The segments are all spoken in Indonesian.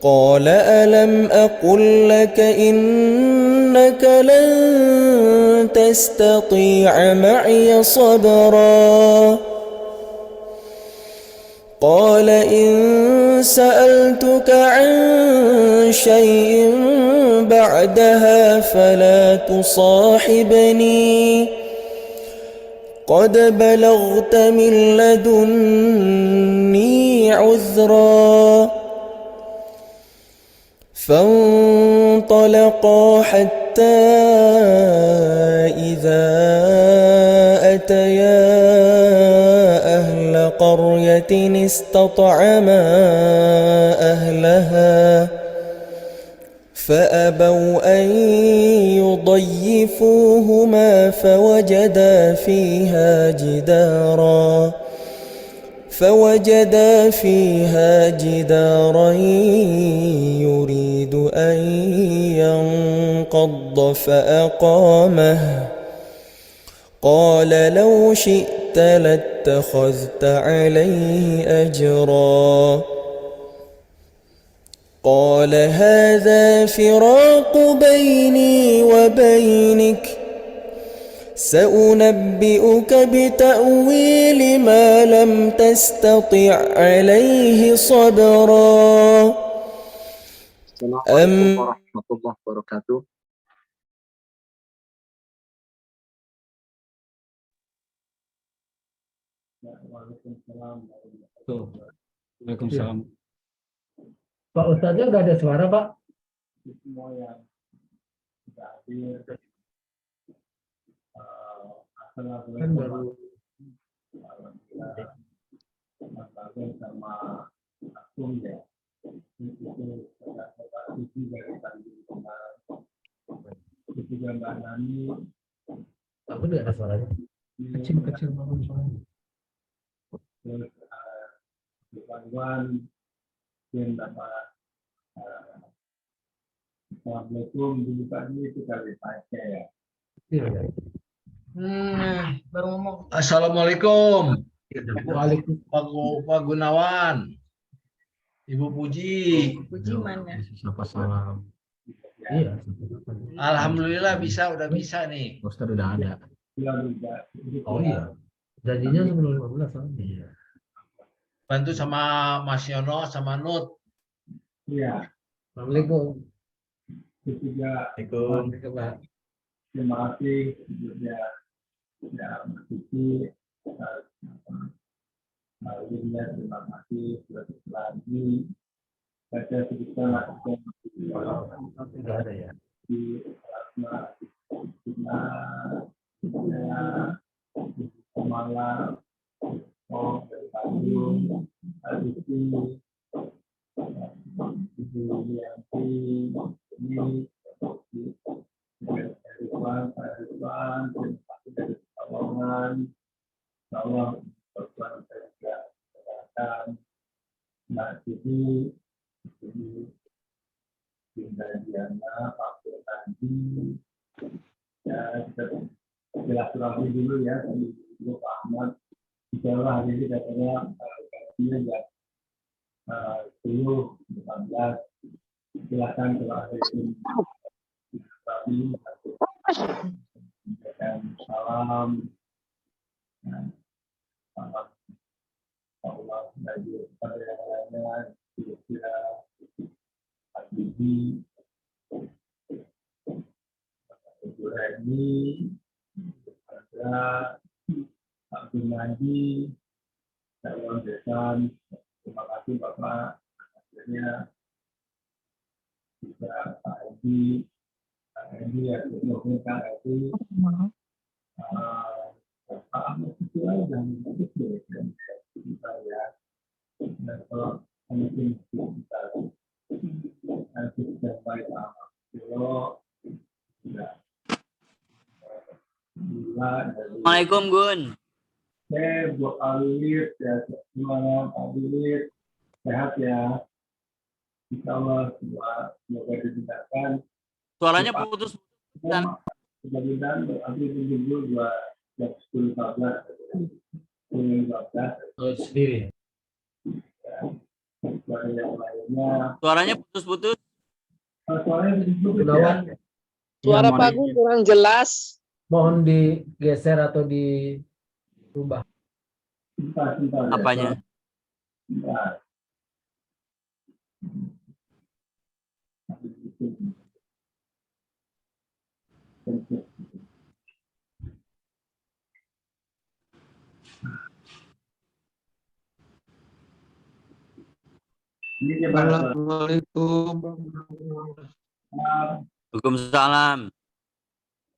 قال ألم أقل لك إنك لن تستطيع معي صبرا قال إن سألتك عن شيء بعدها فلا تصاحبني قد بلغت من لدني عذرا فانطلقا حتى إذا أتيا أهل قرية استطعما أهلها فأبوا أن يضيفوهما فوجدا فيها جدارا يريد أن ينقض فأقامه قال لو شئت لاتخذت عليه أجرا قال هذا فراق بيني وبينك سأنبئك بتأويل ما لم تستطع عليه صبرا السلام عليكم ورحمة الله وبركاته. Waalaikumsalam. Pak Ustadznya nggak ada suara, Pak. Semua yang tidak hadir, Kan baru Mas Bagel sama Akum ya. Itu isi dari tadi itu juga Mbak Nani. aku nggak ada suaranya. Kecil banget suaranya. Terus Iwan dan dapat Assalamualaikum dulu tadi itu kali pakai ya. Iya. Baru ngomong. Assalamualaikum Waalaikumsalam. Pak Gunawan, Ibu Puji. Puji mana? Siapa salam? Iya. Alhamdulillah udah bisa nih. Ustadz udah ada. Oh iya. Janjinya sebelum 15 tahun. Iya. Bantu sama Mas Yono sama Nut. Iya. Assalamualaikum. Ketiga, Waalaikumsalam. terima kasih ya Mas Kiki, Linda, terima kasih sudah lagi. Saya sebutkan Udah ada ya. di Rasma, Malam, Oh, dari Bandung, Aditi, Ibu Yanti, ini dari Tuhan, terima kasih dari Pekalongan, Allah bertuan saya juga mendengarkan Mbak Siti, Dinda Diana, Pak Tadi, ya kita silaturahmi dulu ya, dulu Pak Ahmad, insyaallah hari ini katanya gajinya ya 10-15, silakan kalau ada yang tadi memberikan salam, salam Allah bagi kepada yang lainnya, kira-kira Pak Bibi, Ibu Reni, ada Pak Gunadi, Calon Desan, terima kasih Bapak, akhirnya juga Pak Edi, ya, sebelumnya Kak Edi, Pak Ahmad itu aja, itu kita ya, dan kalau mungkin kita nanti sudah baik sama kalau sudah Assalamualaikum Gun. buat Alilit ya, gimana Pak Alilit, sehat ya, insyaallah semoga dimudahkan. Suaranya putus. Mudah-mudahan berarti menunggu jam 10.15 Sendiri. Suara yang lainnya. Suaranya putus-putus. Suaranya putus-putus ya. Gunawan, Suara mohon Pak Gun kurang jelas. mohon digeser atau dirubah. Sebentar ya. Apanya? Sebentar. Ini gimana? Assalamualaikum. Waalaikumsalam.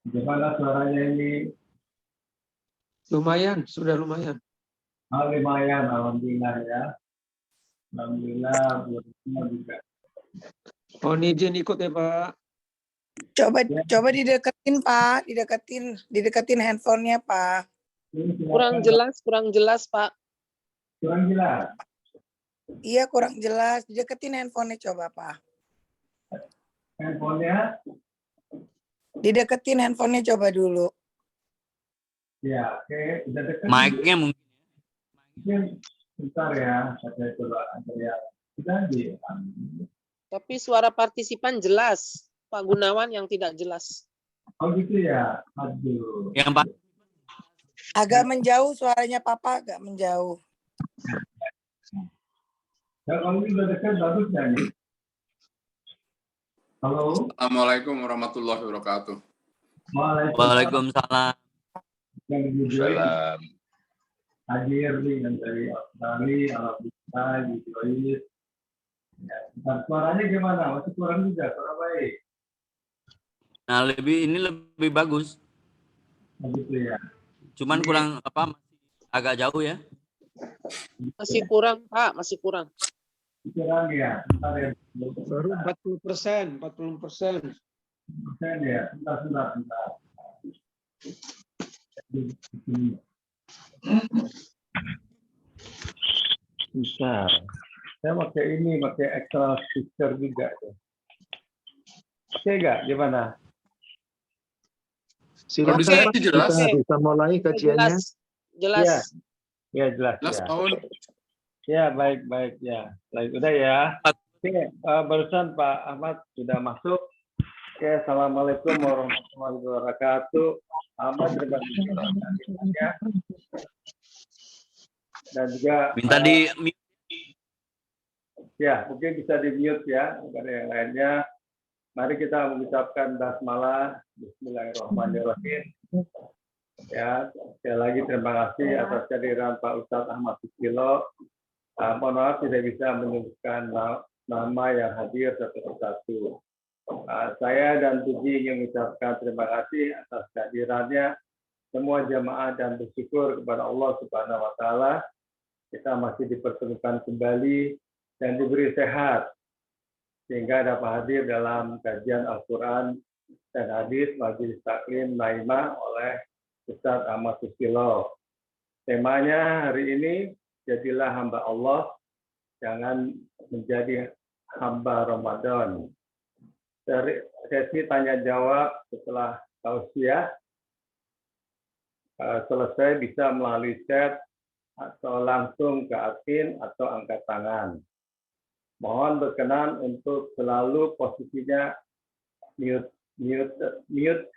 Gimana suaranya ini? Lumayan, sudah lumayan. Lumayan, alhamdulillah ya. Alhamdulillah, buatnya juga. Mohon izin ikut ya Pak. Coba dideketin Pak, dideketin handphonenya Pak. Kurang jelas Pak. Kurang jelas. Iya kurang jelas, dideketin handphonenya coba Pak. Handphonenya? Dideketin handphonenya coba dulu. Ya, oke. Udah dekat. Mic-nya mungkin. Mungkin bentar ya, saya coba ada yang sudah di. Tapi suara partisipan jelas, Pak Gunawan yang tidak jelas. Oh gitu ya, aduh. Yang Pak. Agak menjauh suaranya Papa, agak menjauh. Ya, kalau ini udah dekat bagus ya nih. Halo. Assalamualaikum warahmatullahi wabarakatuh. Waalaikumsalam. Yang dibujuin Salam. hadir nih yang dari Australia, Alhamdulillah, Joyce. Ya, suaranya gimana? Masih kurang juga, suara baik. Nah, ini lebih bagus. Begitu ya. Cuman kurang masih agak jauh ya. Masih kurang Pak, masih kurang. Kurang ya. Bentar ya. Baru 40%, 40%. Ya. Bentar. Bisa. Saya pakai extra speaker juga. Oke nggak? Gimana? Silakan Kalau saya Pak, jelas. bisa mulai kajiannya. Jelas. Ya jelas. Jelas Ya. tahun. Ya baik ya. Baik udah ya. Oke, barusan Pak Ahmad sudah masuk. Oke, assalamualaikum warahmatullahi wabarakatuh. Ahmad terima kasih ya. Dan juga Minta di ya mungkin bisa di mute ya. Kepada yang lainnya, mari kita mengucapkan basmalah. Bismillahirrahmanirrahim. Ya, sekali lagi terima kasih atas kehadiran Pak Ustadz Ahmad Susilo. Mohon maaf tidak bisa menyebutkan nama yang hadir satu persatu. Saya dan Puji ingin mengucapkan terima kasih atas kehadirannya semua jamaah dan bersyukur kepada Allah Subhanahu wa taala kita masih dipertemukan kembali dan diberi sehat sehingga dapat hadir dalam kajian Al-Qur'an dan hadis Majelis Taklim Naimah oleh Ustadz Ahmad Susilo. Temanya hari ini, jadilah hamba Allah, jangan menjadi hamba Ramadan. Sesi tanya jawab setelah tausiah selesai bisa melalui chat atau langsung ke admin atau angkat tangan. Mohon berkenan untuk selalu posisinya mute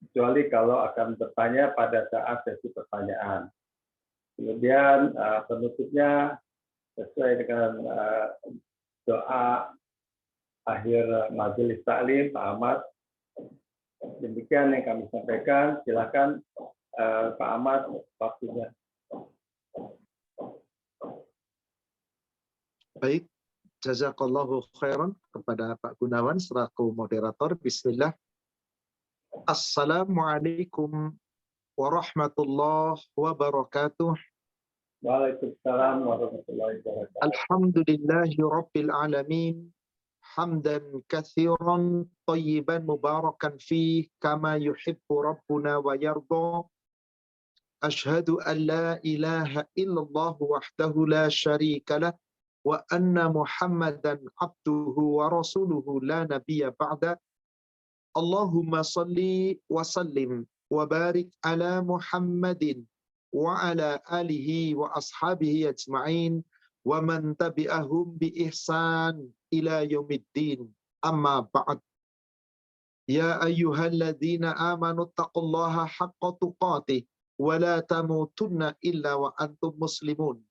kecuali kalau akan bertanya pada saat sesi pertanyaan. Kemudian penutupnya sesuai dengan doa akhir majelis taklim Pak Ahmad. Demikian yang kami sampaikan. Silakan Pak Ahmad waktunya. Baik, jazakallahu khairan kepada Pak Gunawan selaku moderator. Bismillah. Assalamualaikum warahmatullahi wabarakatuh. Waalaikumsalam warahmatullahi wabarakatuh. Alhamdulillahi rabbil alamin. Hamdan katsiran tayyiban mubarakan fih kama yuhibbu rabbuna wa yarda. Ashhadu an la ilaha illallah wahdahu la syarika lah wa anna Muhammadan abduhu wa rasuluhu la nabiyya ba'da. Allahumma salli wa sallim wa barik ala Muhammadin wa ala alihi wa ashabihi ajma'in wa man tabi'ahum bi ihsan ila yaumiddin. Amma ba'd. Ya ayyuhalladzina amanu taqullaha haqqa tuqatih wa la tamutunna illa wa antum muslimun.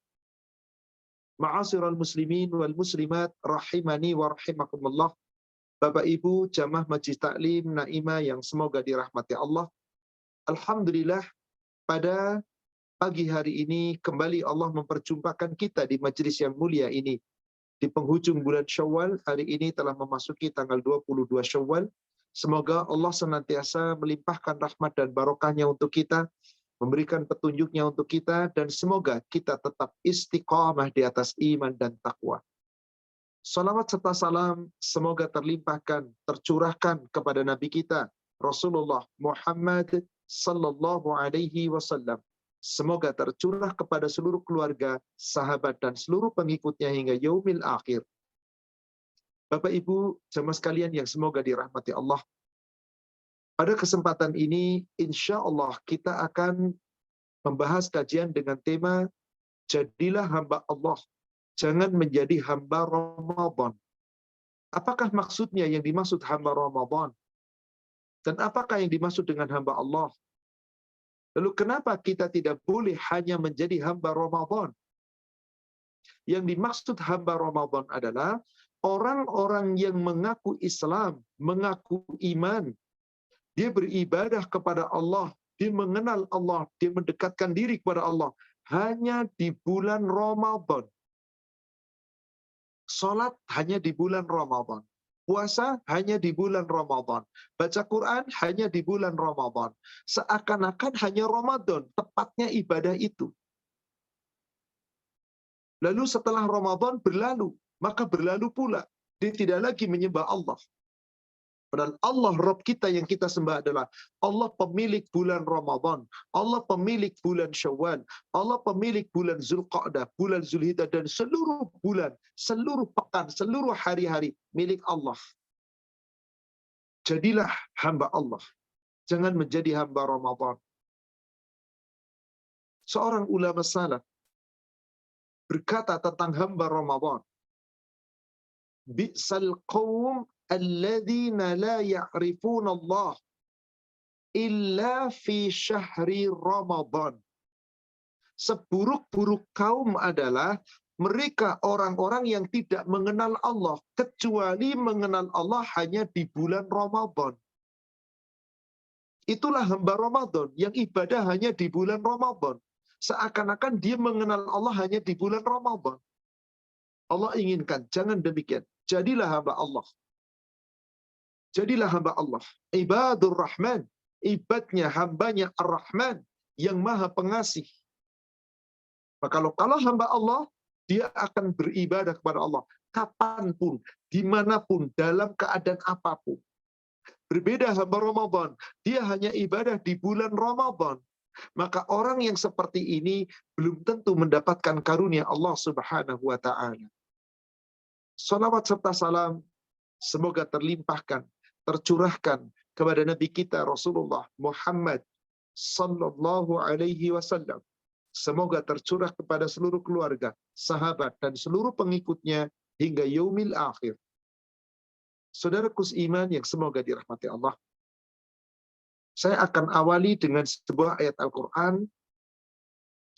Ma'asyiral muslimin wal muslimat rahimani wa rahimakumullah. Bapak Ibu jamaah Majelis Taklim Naimah yang semoga dirahmati Allah. Alhamdulillah, pada pagi hari ini kembali Allah memperjumpakan kita di majelis yang mulia ini. Di penghujung bulan Syawal, hari ini telah memasuki tanggal 22 Syawal. Semoga Allah senantiasa melimpahkan rahmat dan barokahnya untuk kita, memberikan petunjuknya untuk kita, dan semoga kita tetap istiqamah di atas iman dan takwa. Salawat serta salam semoga terlimpahkan, tercurahkan kepada Nabi kita, Rasulullah Muhammad sallallahu alaihi wasallam. Semoga tercurah kepada seluruh keluarga, sahabat, dan seluruh pengikutnya hingga yaumil akhir. Bapak Ibu, jemaah sekalian yang semoga dirahmati Allah. Pada kesempatan ini, insya Allah kita akan membahas kajian dengan tema Jadilah hamba Allah, jangan menjadi hamba Ramadan. Apakah maksudnya yang dimaksud hamba Ramadan? Dan apakah yang dimaksud dengan hamba Allah? Lalu kenapa kita tidak boleh hanya menjadi hamba Ramadan? Yang dimaksud hamba Ramadan adalah orang-orang yang mengaku Islam, mengaku iman. Dia beribadah kepada Allah, dia mengenal Allah, dia mendekatkan diri kepada Allah hanya di bulan Ramadan. Salat hanya di bulan Ramadan. Puasa hanya di bulan Ramadan. Baca Quran hanya di bulan Ramadan. Seakan-akan hanya Ramadan, tepatnya ibadah itu. Lalu setelah Ramadan berlalu, maka berlalu pula. Dia tidak lagi menyembah Allah. Padahal Allah Rabb kita yang kita sembah adalah Allah pemilik bulan Ramadan, Allah pemilik bulan Syawal, Allah pemilik bulan Zulqa'dah, bulan Zulhijjah, dan seluruh bulan, seluruh pekan, seluruh hari-hari milik Allah. Jadilah hamba Allah. Jangan menjadi hamba Ramadan. Seorang ulama salaf berkata tentang hamba Ramadan, Bi'sal qawm alladzina la ya'rifuna Allah illa fi syahri Ramadan. Seburuk-buruk kaum adalah mereka orang-orang yang tidak mengenal Allah, kecuali mengenal Allah hanya di bulan Ramadan. Itulah hamba Ramadan, yang ibadah hanya di bulan Ramadan. Seakan-akan dia mengenal Allah hanya di bulan Ramadan. Allah inginkan, jangan demikian. Jadilah hamba Allah. Jadilah hamba Allah. Ibadur Rahman. Ibadnya, hambanya Ar-Rahman. Yang maha pengasih. Maka kalau hamba Allah, dia akan beribadah kepada Allah. Kapanpun, dimanapun, dalam keadaan apapun. Berbeda hamba Ramadan. Dia hanya ibadah di bulan Ramadan. Maka orang yang seperti ini belum tentu mendapatkan karunia Allah Subhanahu wa ta'ala. Salawat serta salam semoga terlimpahkan, tercurahkan kepada Nabi kita Rasulullah Muhammad sallallahu alaihi wasallam. Semoga tercurah kepada seluruh keluarga, sahabat, dan seluruh pengikutnya hingga yaumil akhir. Saudaraku seiman yang semoga dirahmati Allah. Saya akan awali dengan sebuah ayat Al-Quran,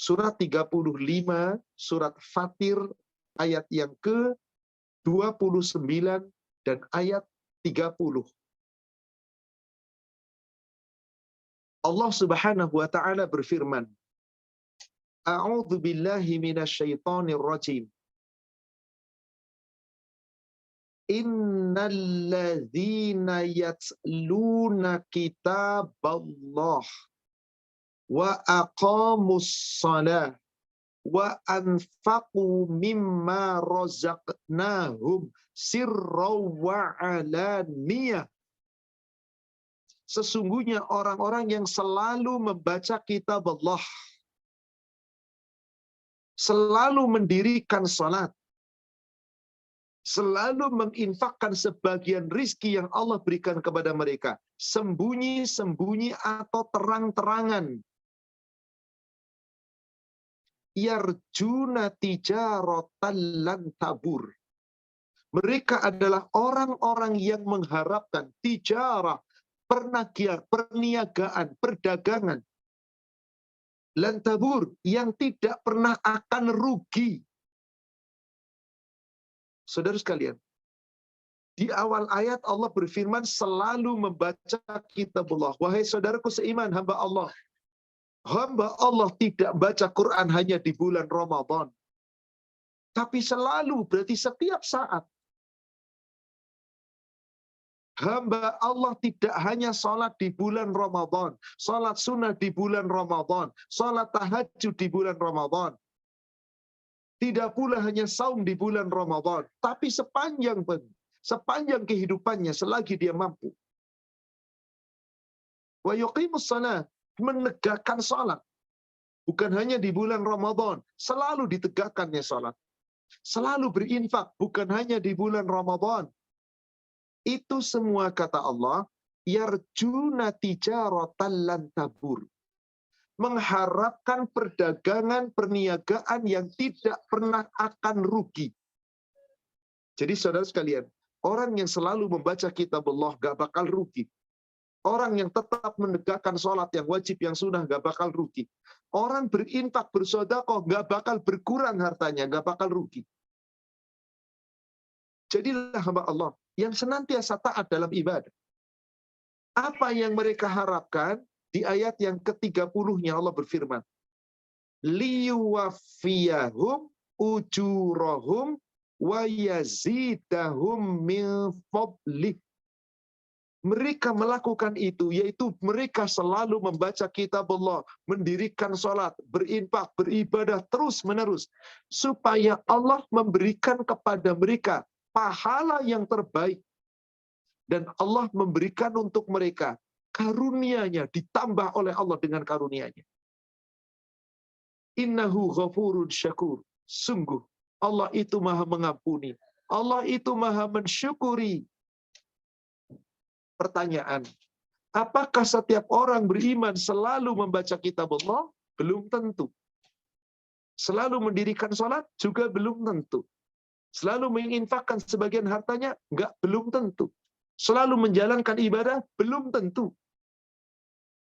surat 35, surat Fatir, ayat yang ke-29 dan ayat 30. Allah Subhanahu wa ta'ala berfirman, A'udzu billahi minasyaitonir rajim. Innalladzina yatluna kitaballah wa aqamus shalah wa anfaqu mimma razaqnahum sirraw wa alaniyah. Sesungguhnya orang-orang yang selalu membaca kitab Allah, selalu mendirikan salat, selalu menginfakkan sebagian rizki yang Allah berikan kepada mereka, sembunyi-sembunyi atau terang-terangan. yarjuna tijaratan lan tabur. Mereka adalah orang-orang yang mengharapkan tijarah, perniagaan, perdagangan, lan tabur, yang tidak pernah akan rugi. Saudara sekalian, di awal ayat Allah berfirman selalu membaca kitabullah. Wahai saudaraku seiman, hamba Allah. Hamba Allah tidak baca Quran hanya di bulan Ramadan. Tapi selalu, berarti setiap saat. Hamba Allah tidak hanya sholat di bulan Ramadan, sholat sunnah di bulan Ramadan, sholat tahajud di bulan Ramadan. Tidak pula hanya saum di bulan Ramadan, tapi sepanjang kehidupannya selagi dia mampu. Wa yuqimus shalah, menegakkan salat. Bukan hanya di bulan Ramadan, selalu ditegakkannya salat. Selalu berinfak, bukan hanya di bulan Ramadan. Itu semua kata Allah, yarjuna tijaratan lan tabur. Mengharapkan perdagangan, perniagaan yang tidak pernah akan rugi. Jadi saudara sekalian, orang yang selalu membaca kitab Allah gak bakal rugi. Orang yang tetap menegakkan sholat yang wajib, yang sunnah gak bakal rugi. Orang berinfak, bersedekah gak bakal berkurang hartanya, gak bakal rugi. Jadilah hamba Allah yang senantiasa taat dalam ibadah. Apa yang mereka harapkan? Di ayat yang ke-30-nya Allah berfirman, liyuwaffiyahum ujurahum wa yazidahum min fadlih. Mereka melakukan itu, yaitu mereka selalu membaca kitab Allah, mendirikan sholat, berinfak, beribadah terus-menerus, supaya Allah memberikan kepada mereka pahala yang terbaik. Dan Allah memberikan untuk mereka karunia-Nya, ditambah oleh Allah dengan karunia-Nya. Innahu ghafurun syakur. Sungguh, Allah itu maha mengampuni. Allah itu maha mensyukuri. Pertanyaan, apakah setiap orang beriman selalu membaca kitab Allah? Belum tentu. Selalu mendirikan sholat? Juga belum tentu. Selalu menginfakkan sebagian hartanya? Belum tentu. Selalu menjalankan ibadah? Belum tentu.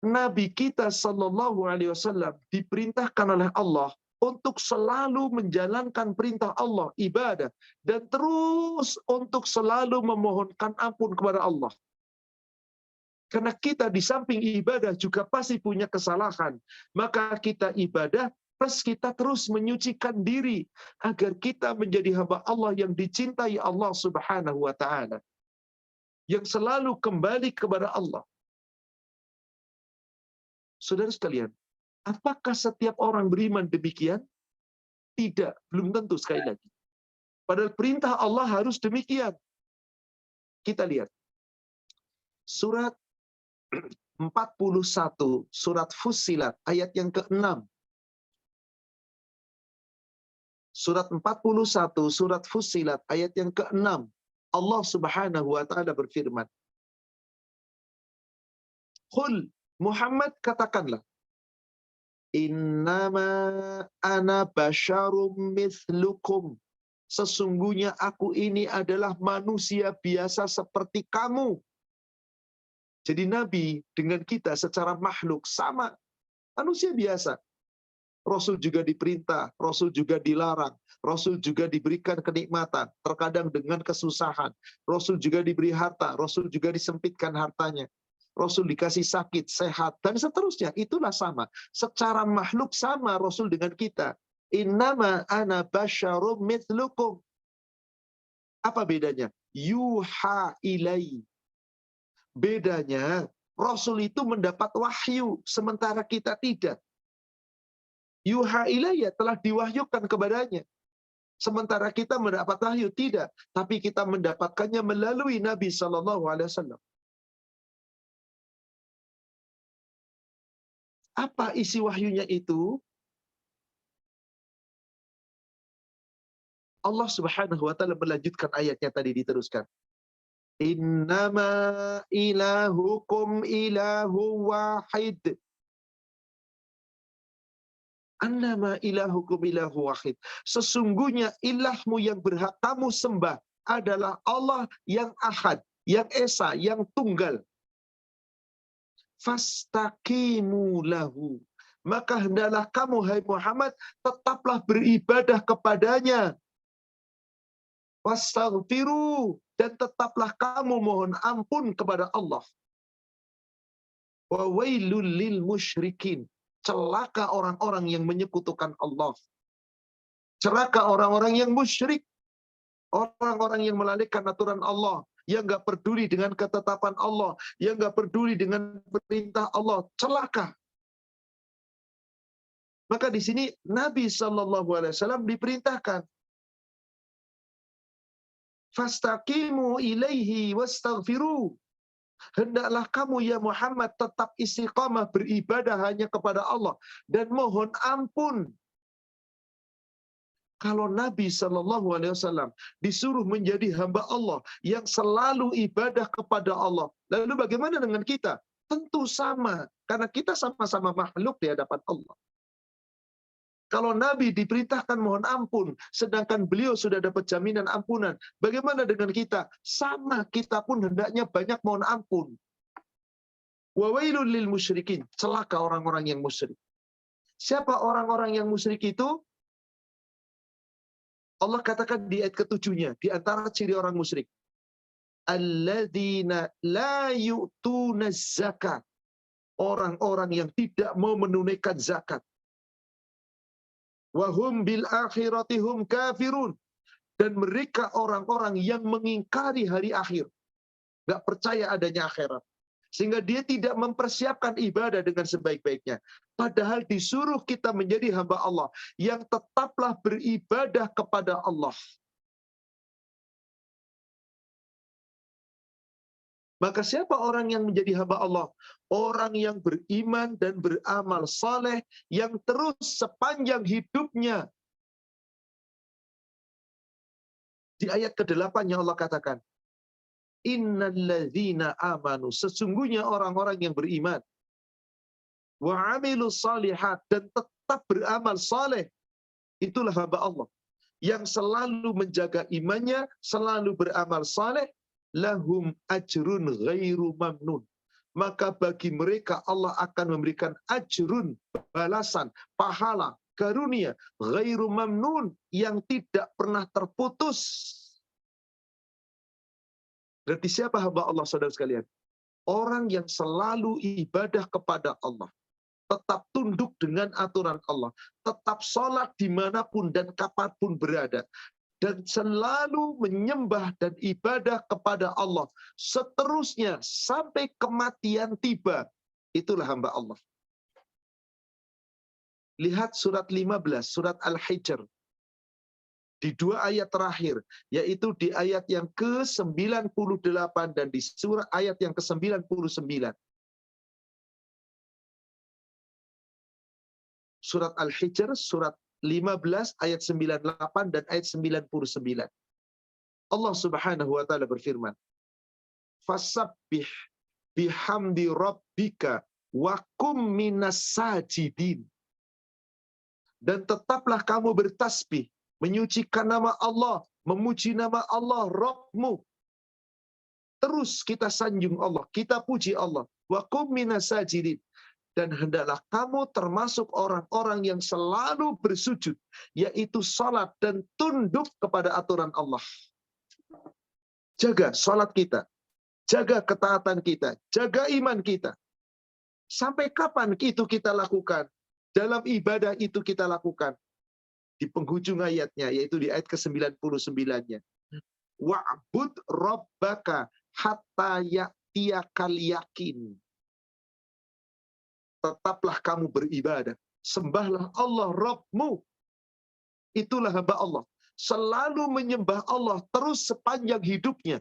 Nabi kita Sallallahu Alaihi Wasallam diperintahkan oleh Allah untuk selalu menjalankan perintah Allah, ibadah, dan terus untuk selalu memohonkan ampun kepada Allah. Karena kita di samping ibadah juga pasti punya kesalahan. Maka kita ibadah plus kita terus menyucikan diri agar kita menjadi hamba Allah yang dicintai Allah Subhanahu wa taala. Yang selalu kembali kepada Allah. Saudara sekalian, apakah setiap orang beriman demikian? Tidak, belum tentu sekali lagi. Padahal perintah Allah harus demikian. Kita lihat. Surat 41, surat Fussilat, ayat yang ke-6. Surat 41, surat Fussilat, ayat yang ke-6. Allah Subhanahu wa taala berfirman. Qul, Muhammad, katakanlah, innama ana basyarum mithlukum. Sesungguhnya aku ini adalah manusia biasa seperti kamu. Jadi Nabi dengan kita secara makhluk sama, manusia biasa. Rasul juga diperintah, Rasul juga dilarang, Rasul juga diberikan kenikmatan, terkadang dengan kesusahan. Rasul juga diberi harta, Rasul juga disempitkan hartanya. Rasul dikasih sakit, sehat, dan seterusnya. Itulah sama. Secara makhluk sama Rasul dengan kita. Innama ana basyarum mithlukum. Apa bedanya? Yuha ilai. Bedanya, Rasul itu mendapat wahyu, sementara kita tidak. Yuha ilayya, telah diwahyukan kepadanya. Sementara kita mendapat wahyu, tidak. Tapi kita mendapatkannya melalui Nabi SAW. Apa isi wahyunya itu? Allah Subhanahu wa taala melanjutkan ayatnya tadi, diteruskan. Innama ilahukum ilahu wahid. Annama ilahukum ilahu wahid. Sesungguhnya ilahmu yang berhak kamu sembah adalah Allah yang ahad, yang esa, yang tunggal. Fastaqimu lahu. Maka hendaklah kamu, hai Muhammad, tetaplah beribadah kepadanya. Wastaghfiru, dan tetaplah kamu mohon ampun kepada Allah. Wa wailul lil musyrikin. Celaka orang-orang yang menyekutukan Allah. Celaka orang-orang yang musyrik. Orang-orang yang melalaikan aturan Allah. Yang nggak peduli dengan ketetapan Allah. Yang nggak peduli dengan perintah Allah. Celaka. Maka di sini Nabi SAW diperintahkan. Fastaqimu ilaihi wastaghfiru. Hendaklah kamu ya Muhammad tetap istiqamah beribadah hanya kepada Allah dan mohon ampun. Kalau Nabi SAW disuruh menjadi hamba Allah yang selalu ibadah kepada Allah, lalu bagaimana dengan kita? Tentu sama, karena kita sama-sama makhluk di hadapan Allah. Kalau Nabi diperintahkan mohon ampun, sedangkan beliau sudah dapat jaminan ampunan, bagaimana dengan kita? Sama, kita pun hendaknya banyak mohon ampun. Wa wailul lil musyrikin, celaka orang-orang yang musyrik. Siapa orang-orang yang musyrik itu? Allah katakan di ayat ke-7-nya, di antara ciri orang musyrik. Alladzina la yu'tuna zakat. Orang-orang yang tidak mau menunaikan zakat. Wahum bil akhirati hum kafirun. Dan mereka orang-orang yang mengingkari hari akhir. Nggak percaya adanya akhirat. Sehingga dia tidak mempersiapkan ibadah dengan sebaik-baiknya. Padahal disuruh kita menjadi hamba Allah. Yang tetaplah beribadah kepada Allah. Maka siapa orang yang menjadi hamba Allah? Orang yang beriman dan beramal saleh yang terus sepanjang hidupnya. Di ayat ke-8 yang Allah katakan, innalladzina amanu, sesungguhnya orang-orang yang beriman, wa amilus salihat, dan tetap beramal saleh, itulah hamba Allah yang selalu menjaga imannya, selalu beramal saleh. Lahum ajrun ghairu mamnun. Maka bagi mereka Allah akan memberikan ajrun, balasan, pahala, karunia, ghairu mamnun, yang tidak pernah terputus. Berarti siapa hamba Allah, saudara sekalian? Orang yang selalu ibadah kepada Allah. Tetap tunduk dengan aturan Allah. Tetap sholat dimanapun dan kapanpun berada. Dan selalu menyembah dan ibadah kepada Allah seterusnya sampai kematian tiba. Itulah hamba Allah. Lihat surat 15, surat Al-Hijr. Di dua ayat terakhir, yaitu di ayat yang ke-98 dan di surat ayat yang ke-99. Surat Al-Hijr, surat 15 ayat 98 dan ayat 99. Allah Subhanahu wa taala berfirman, "Fasabbih bihamdi rabbika wa kum minas sajidin." Dan tetaplah kamu bertasbih, menyucikan nama Allah, memuji nama Allah Rabbmu. Terus kita sanjung Allah, kita puji Allah. Wa kum minas sajidin. Dan hendaklah kamu termasuk orang-orang yang selalu bersujud, yaitu salat dan tunduk kepada aturan Allah. Jaga salat kita, jaga ketaatan kita, jaga iman kita. Sampai kapan itu kita lakukan? Dalam ibadah itu kita lakukan. Di penghujung ayatnya, yaitu di ayat ke-99-nya. Wa'bud rabbaka hatta ya'tiyakal yakin. Tetaplah kamu beribadah. Sembahlah Allah Rabbmu. Itulah hamba Allah. Selalu menyembah Allah terus sepanjang hidupnya.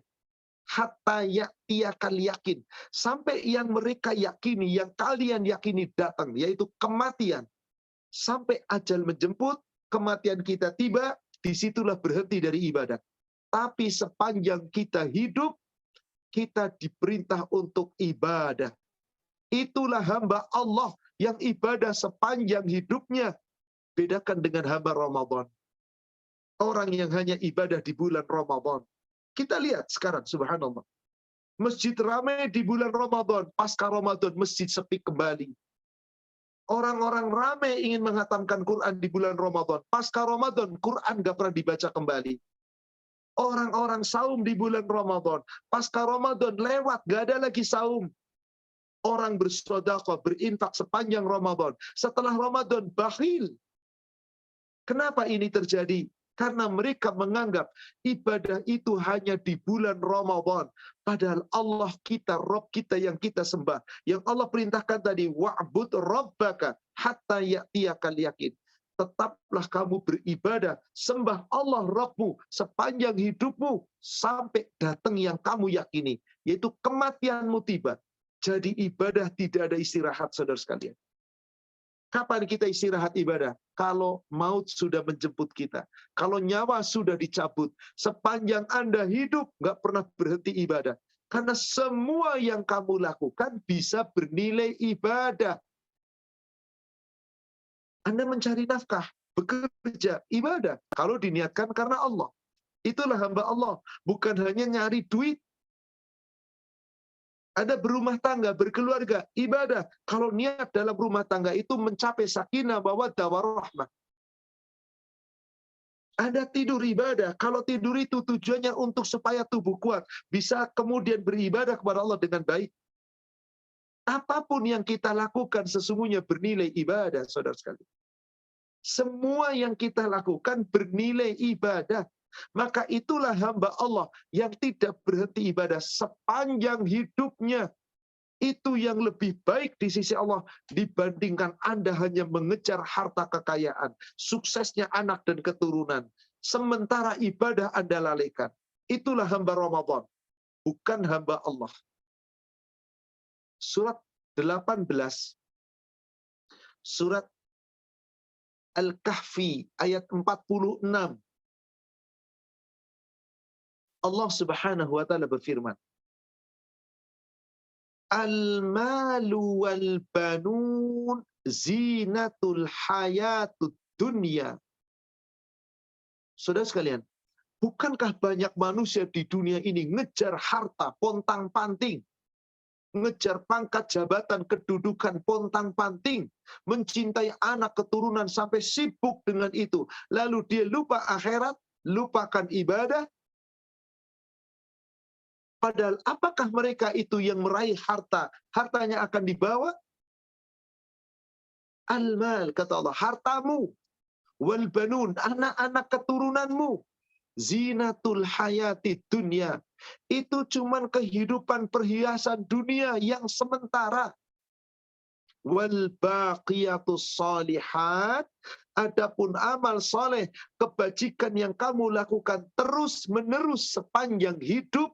Hatta ya'tiyakal yakin. Sampai yang mereka yakini, yang kalian yakini datang, yaitu kematian. Sampai ajal menjemput, kematian kita tiba, disitulah berhenti dari ibadah. Tapi sepanjang kita hidup, kita diperintah untuk ibadah. Itulah hamba Allah yang ibadah sepanjang hidupnya. Bedakan dengan hamba Ramadan. Orang yang hanya ibadah di bulan Ramadan. Kita lihat sekarang, subhanallah. Masjid ramai di bulan Ramadan, pasca Ramadan masjid sepi kembali. Orang-orang ramai ingin menghatamkan Quran di bulan Ramadan, pasca Ramadan Quran gak pernah dibaca kembali. Orang-orang saum di bulan Ramadan, pasca Ramadan lewat, gak ada lagi saum. Orang bersedekah, berinfak sepanjang Ramadan. Setelah Ramadan bakhil. Kenapa ini terjadi? Karena mereka menganggap ibadah itu hanya di bulan Ramadan. Padahal Allah kita, Rabb kita yang kita sembah. Yang Allah perintahkan tadi, wa'bud rabbaka hatta ya'tiyakal yakin. Tetaplah kamu beribadah, sembah Allah Rabbmu sepanjang hidupmu sampai datang yang kamu yakini, yaitu kematianmu tiba. Jadi ibadah tidak ada istirahat, saudara sekalian. Kapan kita istirahat ibadah? Kalau maut sudah menjemput kita. Kalau nyawa sudah dicabut. Sepanjang Anda hidup, nggak pernah berhenti ibadah. Karena semua yang kamu lakukan bisa bernilai ibadah. Anda mencari nafkah, bekerja, ibadah. Kalau diniatkan karena Allah. Itulah hamba Allah. Bukan hanya nyari duit. Ada berumah tangga, berkeluarga, ibadah. Kalau niat dalam rumah tangga itu mencapai sakinah, mawaddah, warahmah. Ada tidur ibadah. Kalau tidur itu tujuannya untuk supaya tubuh kuat. Bisa kemudian beribadah kepada Allah dengan baik. Apapun yang kita lakukan sesungguhnya bernilai ibadah, saudara sekalian. Semua yang kita lakukan bernilai ibadah. Maka itulah hamba Allah yang tidak berhenti ibadah sepanjang hidupnya. Itu yang lebih baik di sisi Allah dibandingkan Anda hanya mengejar harta kekayaan, suksesnya anak dan keturunan. Sementara ibadah Anda lalaikan. Itulah hamba Ramadan, bukan hamba Allah. Surat 18, surat Al-Kahfi ayat 46. Allah Subhanahu wa taala berfirman, Al-malu wal banun zinatul hayatud dunya. Saudara sekalian, bukankah banyak manusia di dunia ini ngejar harta, pontang-panting, ngejar pangkat jabatan, kedudukan, pontang-panting, mencintai anak keturunan sampai sibuk dengan itu. Lalu dia lupa akhirat, lupakan ibadah. Padahal apakah mereka itu yang meraih harta? Hartanya akan dibawa? Al-mal, kata Allah, hartamu. Wal banun, anak-anak keturunanmu. Zinatul hayati dunia. Itu cuman kehidupan perhiasan dunia yang sementara. Wal baqiyatus salihat. Adapun amal soleh, kebajikan yang kamu lakukan terus menerus sepanjang hidup,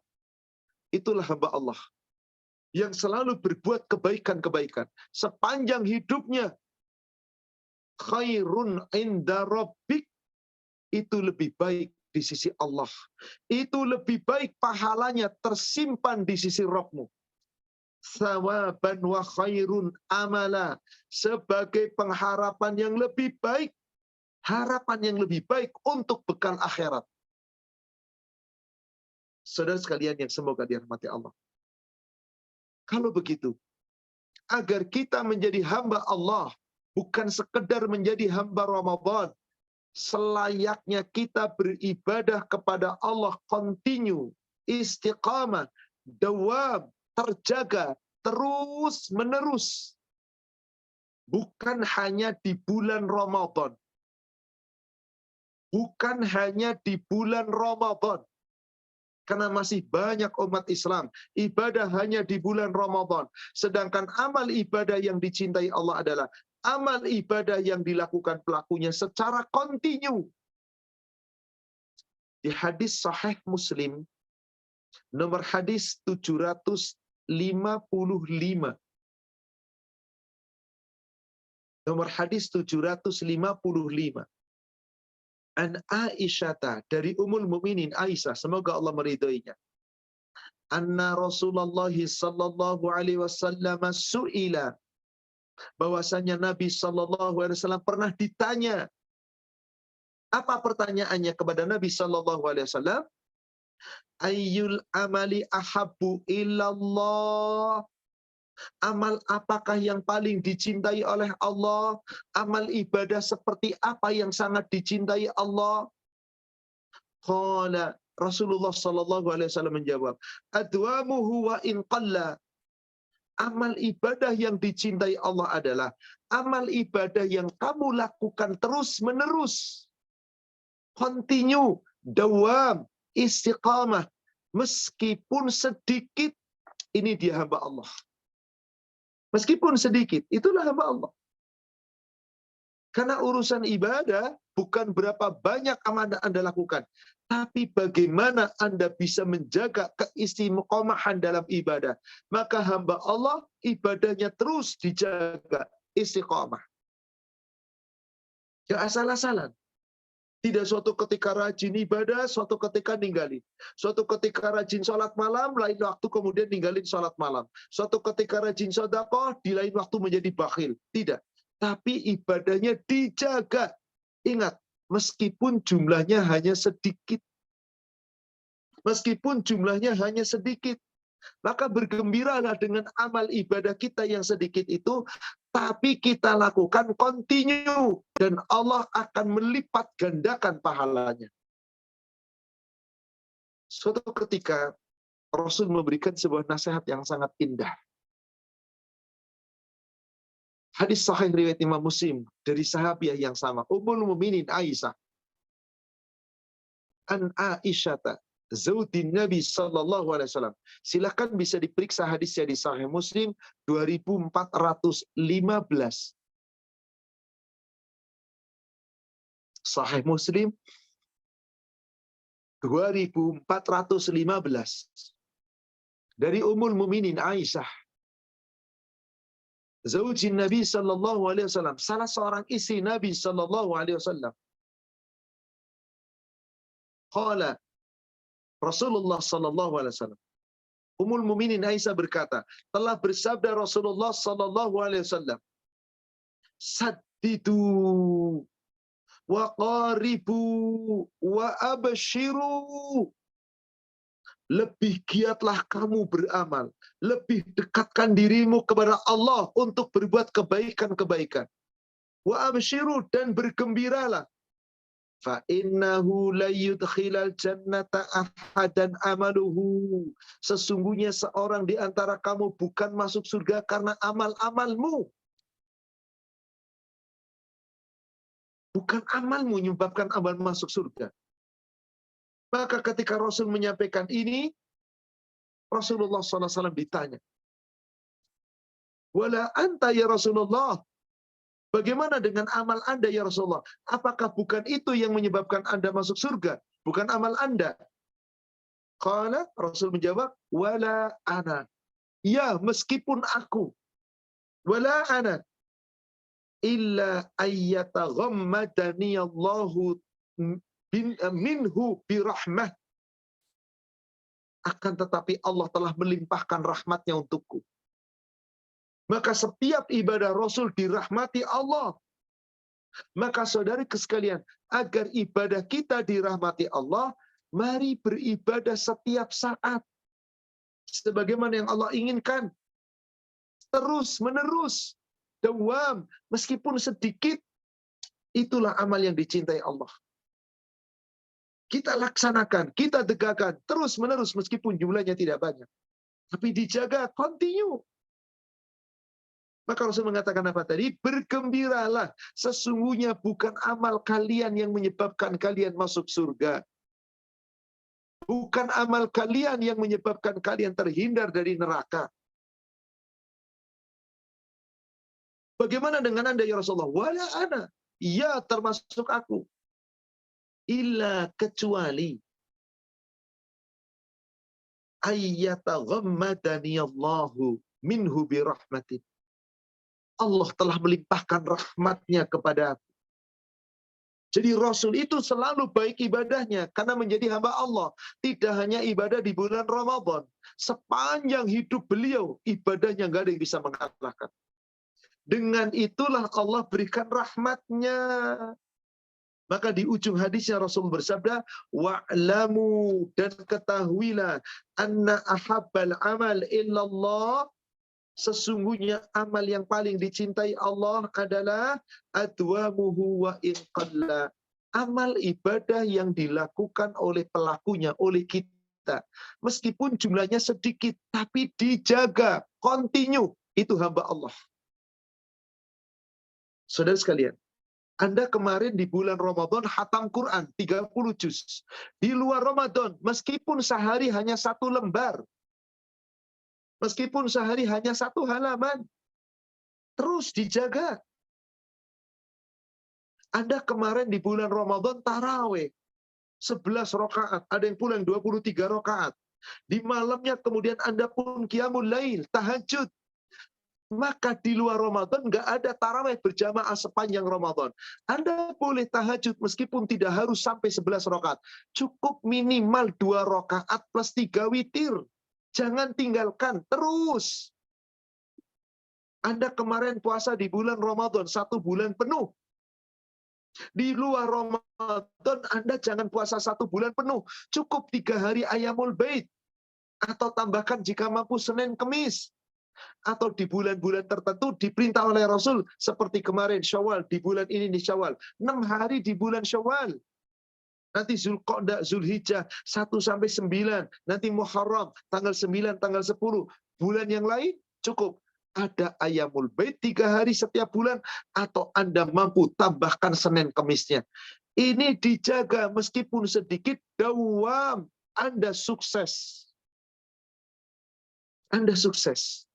itulah hamba Allah yang selalu berbuat kebaikan-kebaikan sepanjang hidupnya. Khairun inda rabbik, itu lebih baik di sisi Allah. Itu lebih baik pahalanya tersimpan di sisi Rabbmu. Thawaban wa khairun amala, sebagai pengharapan yang lebih baik, harapan yang lebih baik untuk bekal akhirat. Saudara sekalian yang semoga dirahmati Allah. Kalau begitu, agar kita menjadi hamba Allah, bukan sekedar menjadi hamba Ramadan, selayaknya kita beribadah kepada Allah continue, istiqamah, dawam, terjaga, terus menerus. Bukan hanya di bulan Ramadan. Bukan hanya di bulan Ramadan. Karena masih banyak umat Islam ibadah hanya di bulan Ramadan. Sedangkan amal ibadah yang dicintai Allah adalah amal ibadah yang dilakukan pelakunya secara kontinu. Di hadis Sahih Muslim, nomor hadis 755. Nomor hadis 755. An Aisyata, dari Ummul Mukminin Aisyah, semoga Allah meridhoinya. Anna Rasulullah sallallahu alaihi wasallam su'ila bahwasanya Nabi SAW pernah ditanya. Apa pertanyaannya kepada Nabi SAW? Ayyul amali ahabbu ilallah. Amal apakah yang paling dicintai oleh Allah? Amal ibadah seperti apa yang sangat dicintai Allah? Qala Rasulullah SAW menjawab, adwamuhu wa in qalla. Amal ibadah yang dicintai Allah adalah amal ibadah yang kamu lakukan terus-menerus. Continue, dawam, istiqamah. Meskipun sedikit, ini dia hamba Allah. Meskipun sedikit, itulah hamba Allah. Karena urusan ibadah bukan berapa banyak amal Anda lakukan, tapi bagaimana Anda bisa menjaga keistiqomahan dalam ibadah. Maka hamba Allah ibadahnya terus dijaga istiqomah. Ya asal-asalan. Tidak suatu ketika rajin ibadah, suatu ketika ninggalin. Suatu ketika rajin sholat malam, lain waktu kemudian ninggalin sholat malam. Suatu ketika rajin sedekah, di lain waktu menjadi bakhil. Tidak. Tapi ibadahnya dijaga. Ingat, meskipun jumlahnya hanya sedikit. Meskipun jumlahnya hanya sedikit. Maka bergembiralah dengan amal ibadah kita yang sedikit itu, tapi kita lakukan continue, dan Allah akan melipat gandakan pahalanya. Suatu ketika Rasul memberikan sebuah nasihat yang sangat indah. Hadis sahih riwayat Imam Muslim dari sahabiah yang sama, Ummul Mukminin Aisyah. An Aisyata Zaudin Nabi Sallallahu Alaihi Wasallam. Silakan bisa diperiksa hadisnya di Sahih Muslim 2415. Sahih Muslim 2415. Dari Ummul Mukminin Aisyah. Zaujin Nabi Sallallahu Alaihi Wasallam. Salah seorang istri Nabi Sallallahu Alaihi Wasallam. Qala Rasulullah Sallallahu Alaihi Wasallam. Ummul Mukminin Aisyah berkata, telah bersabda Rasulullah Sallallahu Alaihi Wasallam, saddidu wa qaribu wa abshiru. Lebih giatlah kamu beramal, lebih dekatkan dirimu kepada Allah untuk berbuat kebaikan-kebaikan. Wa abshiru, dan bergembiralah. Fa innahu la yudkhilal jannata ahadan amaluhu. Sesungguhnya seorang di antara kamu bukan masuk surga karena amal-amalmu. Bukan amalmu menyebabkan amal masuk surga. Maka ketika Rasul menyampaikan ini, Rasulullah SAW ditanya, wala anta ya Rasulullah, bagaimana dengan amal Anda ya Rasulullah? Apakah bukan itu yang menyebabkan Anda masuk surga? Bukan amal Anda? Qala, Rasul menjawab, wala ana. Ya, meskipun aku. Wala ana. Illa ayyataghammadani Allahu minhu birahmah. Akan tetapi Allah telah melimpahkan rahmatnya untukku. Maka setiap ibadah Rasul dirahmati Allah. Maka saudari sekalian, agar ibadah kita dirahmati Allah, mari beribadah setiap saat. Sebagaimana yang Allah inginkan. Terus menerus. Dawam. Meskipun sedikit, itulah amal yang dicintai Allah. Kita laksanakan, kita tegakkan, terus menerus meskipun jumlahnya tidak banyak. Tapi dijaga, continue. Maka Rasul mengatakan apa tadi? Bergembiralah. Sesungguhnya bukan amal kalian yang menyebabkan kalian masuk surga. Bukan amal kalian yang menyebabkan kalian terhindar dari neraka. Bagaimana dengan Anda ya Rasulullah? Wala ana. Ya, termasuk aku. Illa kecuali ayyataghammadani Allahu minhu birahmatin. Allah telah melimpahkan rahmatnya kepada aku. Jadi Rasul itu selalu baik ibadahnya karena menjadi hamba Allah. Tidak hanya ibadah di bulan Ramadan. Sepanjang hidup beliau, ibadahnya nggak ada yang bisa mengalahkan. Dengan itulah Allah berikan rahmatnya. Maka di ujung hadisnya Rasul bersabda, wa'lamu, dan ketahuilah, anna ahabbal amal illallah, sesungguhnya amal yang paling dicintai Allah adalah adwamuhu wa inqalla. Amal ibadah yang dilakukan oleh pelakunya, oleh kita. Meskipun jumlahnya sedikit, tapi dijaga, kontinu. Itu hamba Allah. Saudara sekalian, Anda kemarin di bulan Ramadan khatam Quran 30 juz. Di luar Ramadan, meskipun sehari hanya 1 lembar, meskipun sehari hanya 1 halaman, terus dijaga. Anda kemarin di bulan Ramadan taraweh 11 rakaat, ada yang pulang 23 rakaat. Di malamnya kemudian Anda pun qiyamul lail, tahajud. Maka di luar Ramadan nggak ada taraweh berjamaah sepanjang Ramadan. Anda boleh tahajud meskipun tidak harus sampai 11 rakaat. Cukup minimal 2 rakaat plus 3 witir. Jangan tinggalkan, terus. Anda kemarin puasa di bulan Ramadan 1 bulan penuh. Di luar Ramadan Anda jangan puasa 1 bulan penuh. Cukup 3 hari Ayyamul Bait. Atau tambahkan jika mampu Senin Kemis. Atau di bulan-bulan tertentu diperintah oleh Rasul. Seperti kemarin Syawal, di bulan ini di Syawal. 6 hari di bulan Syawal. Nanti Zulqa'dah, Zulhijjah, 1-9. Nanti Muharram, tanggal 9, tanggal 10. Bulan yang lain cukup. Ada Ayyamul Bait 3 hari setiap bulan. Atau Anda mampu tambahkan Senin Kemisnya. Ini dijaga meskipun sedikit, dawam. Anda sukses. Anda sukses.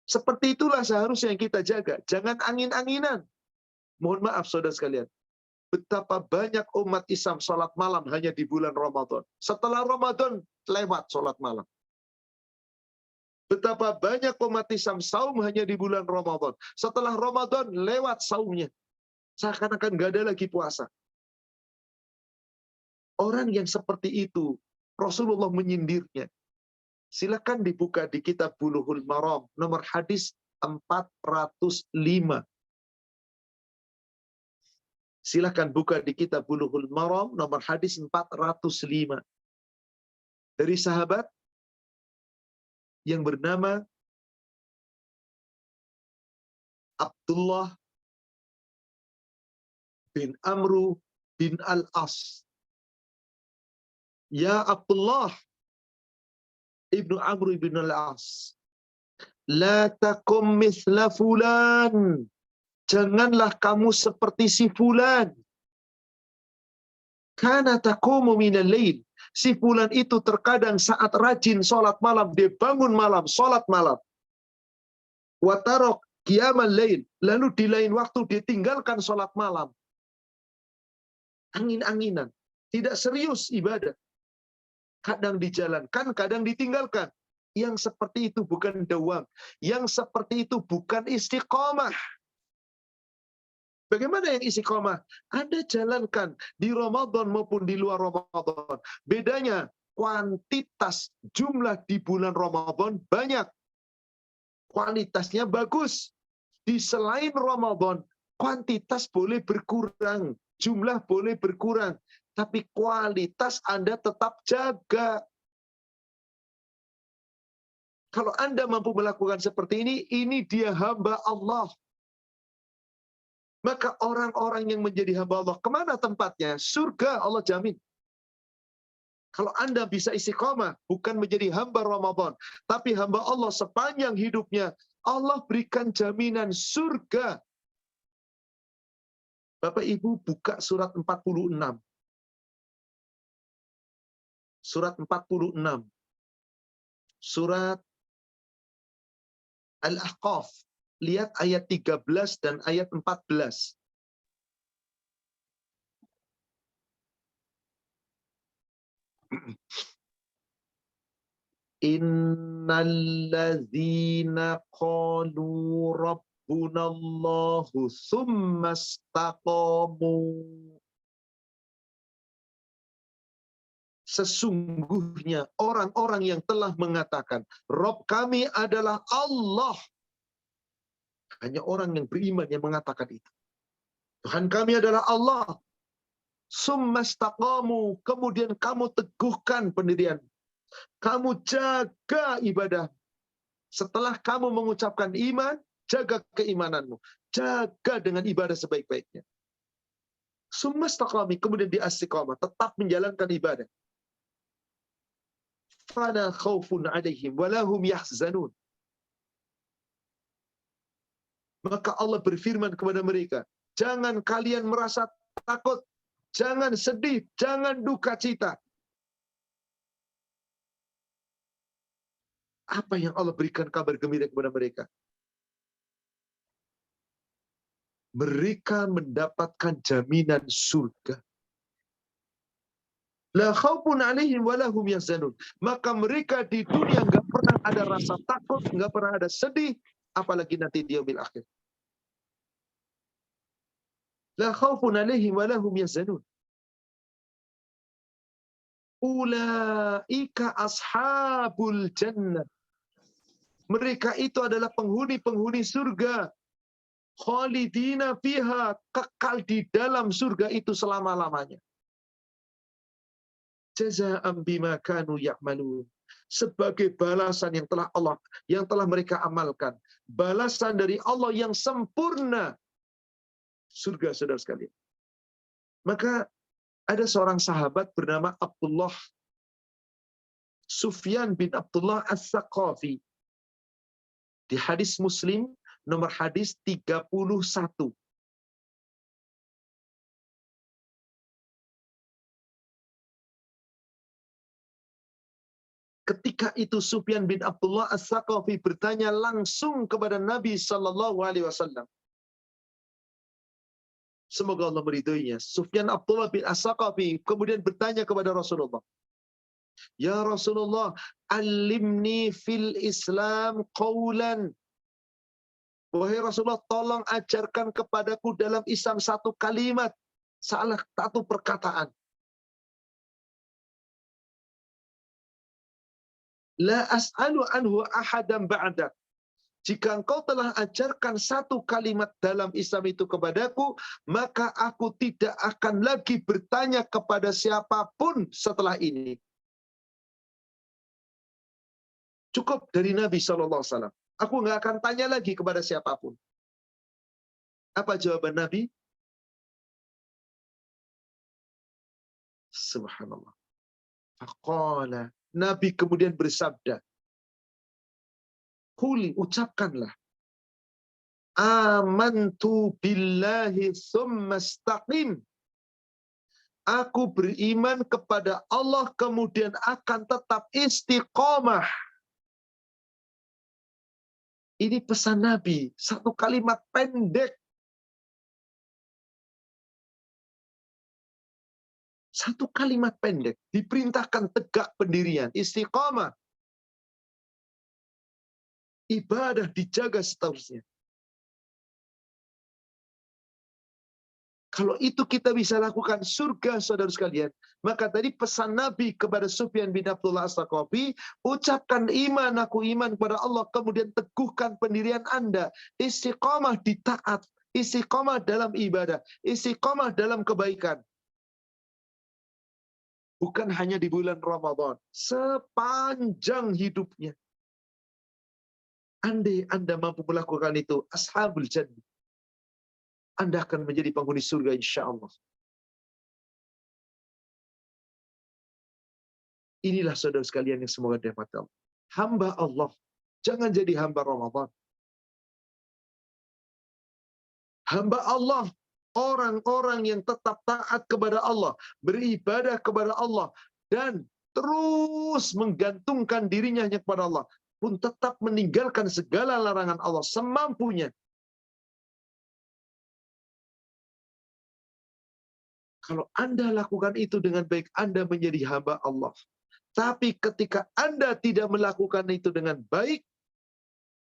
Seperti itulah seharusnya yang kita jaga. Jangan angin-anginan. Mohon maaf saudara sekalian. Betapa banyak umat Islam sholat malam hanya di bulan Ramadan. Setelah Ramadan, lewat sholat malam. Betapa banyak umat Islam saum hanya di bulan Ramadan. Setelah Ramadan, lewat saumnya. Seakan-akan nggak ada lagi puasa. Orang yang seperti itu, Rasulullah menyindirnya. Silakan dibuka di kitab Bulughul Maram, nomor hadis 405. Silakan buka di kitab Bulughul Maram, nomor hadis 405. Dari sahabat yang bernama Abdullah bin Amru bin Al-As. Ya Abdullah Ibnu Amr ibn al-As, la takum mithla fulan. Janganlah kamu seperti si fulan. Kana taqumu minal lail. Si fulan itu terkadang saat rajin sholat malam, dia bangun malam, sholat malam. Wa tarok qiyamal lail. Lalu di lain waktu dia tinggalkan sholat malam. Angin-anginan. Tidak serius ibadah. Kadang dijalankan, kadang ditinggalkan. Yang seperti itu bukan dawam. Yang seperti itu bukan istiqomah. Bagaimana yang istiqomah? Anda jalankan di Ramadan maupun di luar Ramadan. Bedanya kuantitas jumlah di bulan Ramadan banyak. Kualitasnya bagus. Di selain Ramadan, kuantitas boleh berkurang. Jumlah boleh berkurang. Tapi kualitas Anda tetap jaga. Kalau Anda mampu melakukan seperti ini dia hamba Allah. Maka orang-orang yang menjadi hamba Allah, kemana tempatnya? Surga Allah jamin. Kalau Anda bisa istiqomah, bukan menjadi hamba Ramadan, tapi hamba Allah sepanjang hidupnya, Allah berikan jaminan surga. Bapak Ibu buka surat 46. Surat 46. Surat Al-Ahqaf. Lihat ayat 13 dan ayat 14. Innalladzina qalu rabbunallahu tsumma istaqamu. Sesungguhnya orang-orang yang telah mengatakan, Rob kami adalah Allah. Hanya orang yang beriman yang mengatakan itu. Tuhan kami adalah Allah. Summastaqamu, kemudian kamu teguhkan pendirian. Kamu jaga ibadah. Setelah kamu mengucapkan iman, jaga keimananmu. Jaga dengan ibadah sebaik-baiknya. Summastaqami, kemudian di istiqamah, tetap menjalankan ibadah. Fala khaufun alaihim walahum yahzanun. Maka Allah berfirman kepada mereka, jangan kalian merasa takut, jangan sedih, jangan duka cita. Apa yang Allah berikan kabar gembira kepada mereka? Mereka mendapatkan jaminan surga. La khaufun alaihim walahum yahzanun. Maka mereka di dunia nggak pernah ada rasa takut, nggak pernah ada sedih, apalagi nanti di yaumil akhir. La khaufun alaihim walahum yahzanun. Ulaika ashabul jannah. Mereka itu adalah penghuni-penghuni surga. Khalidina fiha, kekal di dalam surga itu selama-lamanya. Jazaa'an bima kanu ya'malun. Sebagai balasan yang telah mereka amalkan. Balasan dari Allah yang sempurna. Surga, saudara sekalian. Maka ada seorang sahabat bernama Abdullah Sufyan bin Abdullah As-Saqafi. Di hadis Muslim nomor hadis 31. Ketika itu Sufyan bin Abdullah As-Saqafi bertanya langsung kepada Nabi sallallahu alaihi wasallam. Semoga Allah meridhoinya. Sufyan Abdullah bin As-Saqafi kemudian bertanya kepada Rasulullah. Ya Rasulullah, alimni fil Islam qawlan. Wahai Rasulullah, tolong ajarkan kepadaku dalam Islam satu kalimat, salah satu perkataan. La as'alu anhu ahadan ba'dak. Jika engkau telah ajarkan satu kalimat dalam Islam itu kepadaku, maka aku tidak akan lagi bertanya kepada siapapun setelah ini. Cukup dari Nabi SAW. Aku nggak akan tanya lagi kepada siapapun. Apa jawaban Nabi? Subhanallah. Faqala. Nabi kemudian bersabda, Quli, ucapkanlah. Amantu billahi thumma istaqim. Aku beriman kepada Allah kemudian akan tetap istiqomah. Ini pesan Nabi, satu kalimat pendek. Satu kalimat pendek, diperintahkan tegak pendirian, istiqomah. Ibadah dijaga seterusnya. Kalau itu kita bisa lakukan surga, saudara sekalian. Maka tadi pesan Nabi kepada Sufyan bin Abdullah As-Saqafi, ucapkan iman, aku iman kepada Allah, kemudian teguhkan pendirian Anda. Istiqomah di taat, istiqomah dalam ibadah, istiqomah dalam kebaikan. Bukan hanya di bulan Ramadan, sepanjang hidupnya. Andai Anda mampu melakukan itu, ashabul jannah, Anda akan menjadi penghuni surga insya Allah. Inilah saudara sekalian yang semoga dirahmati Allah. Hamba Allah, jangan jadi hamba Ramadan. Hamba Allah, orang-orang yang tetap taat kepada Allah, beribadah kepada Allah, dan terus menggantungkan dirinya hanya kepada Allah, pun tetap meninggalkan segala larangan Allah semampunya. Kalau Anda lakukan itu dengan baik, Anda menjadi hamba Allah. Tapi ketika Anda tidak melakukan itu dengan baik,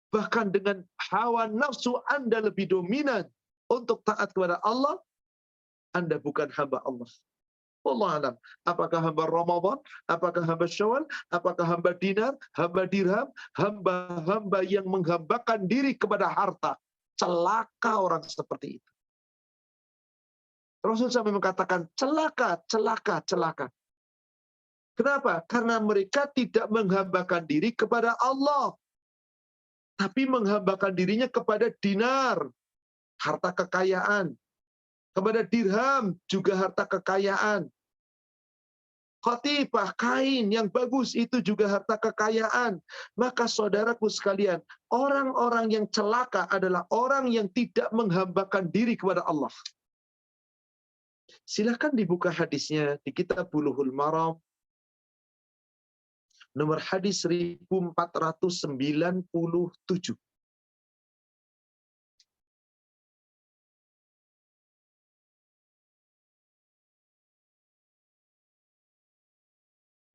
bahkan dengan hawa nafsu Anda lebih dominan untuk taat kepada Allah, Anda bukan hamba Allah. Allah alam. Apakah hamba Ramadan? Apakah hamba Syawal? Apakah hamba dinar? Hamba dirham? Hamba-hamba yang menghambakan diri kepada harta. celaka orang seperti itu. Rasul sampai mengatakan celaka, celaka, celaka. Kenapa? Karena mereka tidak menghambakan diri kepada Allah, tapi menghambakan dirinya kepada dinar, harta kekayaan, kepada dirham, juga harta kekayaan. Qatifah, kain yang bagus, itu juga harta kekayaan. Maka saudaraku sekalian, orang-orang yang celaka adalah orang yang tidak menghambakan diri kepada Allah. Silakan dibuka hadisnya di kitab Bulughul Maram, nomor hadis 1497.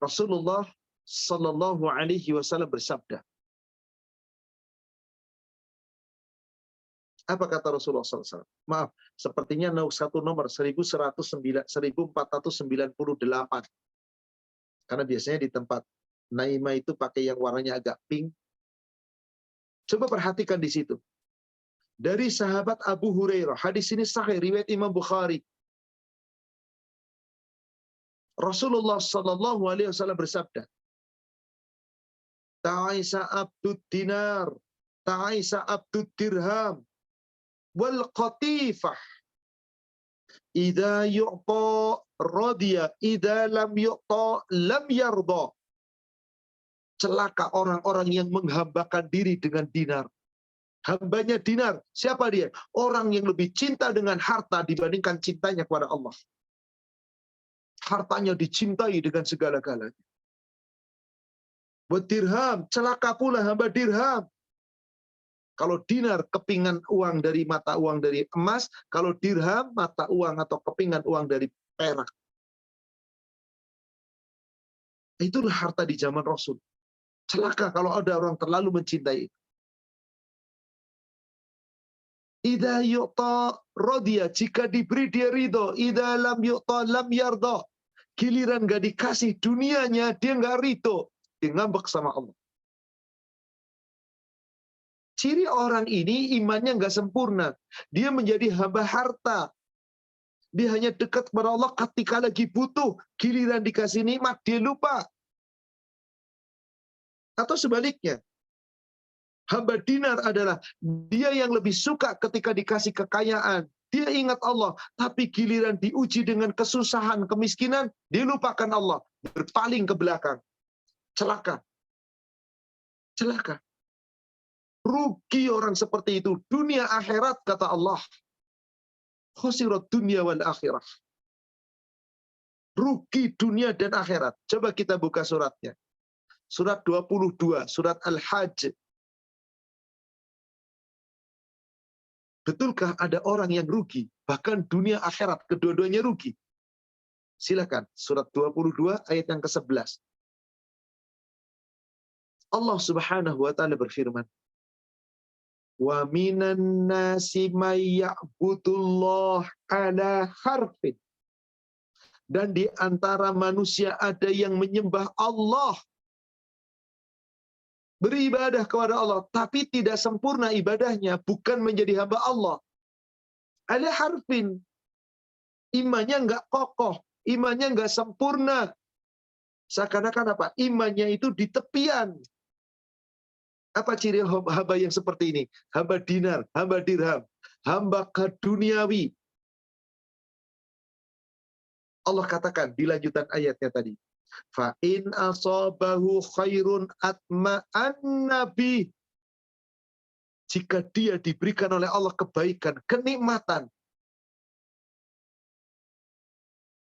Rasulullah Sallallahu Alaihi Wasallam bersabda. Apa kata Rasulullah SAW? Maaf, sepertinya satu nomor 1498. Karena biasanya di tempat Naima itu pakai yang warnanya agak pink. Coba perhatikan di situ. Dari sahabat Abu Hurairah, hadis ini sahih riwayat Imam Bukhari. Rasulullah Sallallahu Alaihi Wasallam bersabda, Ta'isa abdud dinar, ta'isa abdud dirham, wal qatifah. Idza yu'ta radiya, idza lam yu'ta lam yarda. Celaka orang-orang yang menghambakan diri dengan dinar. Hambanya dinar, siapa dia? Orang yang lebih cinta dengan harta dibandingkan cintanya kepada Allah. Hartanya dicintai dengan segala-galanya. Buat dirham, celaka pula hamba dirham. Kalau dinar, kepingan uang dari mata uang dari emas. Kalau dirham, mata uang atau kepingan uang dari perak. Itulah harta di zaman Rasul. Celaka kalau ada orang terlalu mencintai itu. Idza yu'ta radiya, jika diberi dia ridho. Idza lam yu'ta lam yarda. Giliran gak dikasih dunianya, dia gak ridho. Dia ngambek sama Allah. Ciri orang ini imannya gak sempurna. Dia menjadi hamba harta. Dia hanya dekat kepada Allah ketika lagi butuh. Giliran dikasih nikmat, dia lupa. Atau sebaliknya. Hamba dinar adalah dia yang lebih suka ketika dikasih kekayaan. Dia ingat Allah, tapi giliran diuji dengan kesusahan, kemiskinan, dia lupakan Allah, berpaling ke belakang. Celaka. Celaka. Rugi orang seperti itu. Dunia akhirat, kata Allah. Khosirat dunia wal akhirah. Rugi dunia dan akhirat. Coba kita buka suratnya. Surat 22, surat Al-Hajj. Betulkah ada orang yang rugi? Bahkan dunia akhirat, kedua-duanya rugi. Silakan, surat 22 ayat yang ke-11. Allah Subhanahu wa taala berfirman, "Wa minan nasi may ya'budullah ala harfin." Dan di antara manusia ada yang menyembah Allah, beribadah kepada Allah, tapi tidak sempurna ibadahnya, bukan menjadi hamba Allah. Ala harfin, imannya nggak kokoh, imannya nggak sempurna. Seakan-akan apa? Imannya itu di tepian. Apa ciri hamba yang seperti ini? Hamba dinar, hamba dirham, hamba keduniawi. Allah katakan di lanjutan ayatnya tadi, fa in asabahu khairun atma'an nabi. Jika dia diberikan oleh Allah kebaikan, kenikmatan,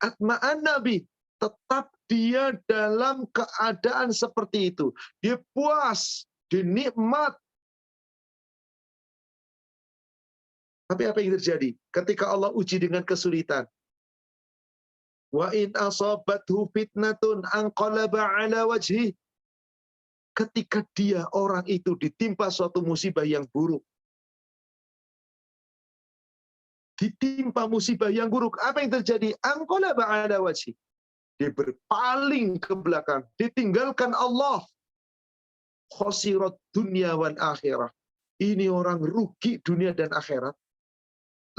atma'an nabi, tetap dia dalam keadaan seperti itu. Dia puas, dia nikmat. Tapi apa yang terjadi ketika Allah uji dengan kesulitan? Wa in asabathu fitnatun anqalaba ala wajhi. Ketika dia, orang itu, ditimpa suatu musibah yang buruk. Ditimpa musibah yang buruk, apa yang terjadi? Anqalaba ala wajhi. Dia berpaling ke belakang, ditinggalkan Allah. Khosirat dunia wal akhirah. Ini orang rugi dunia dan akhirat.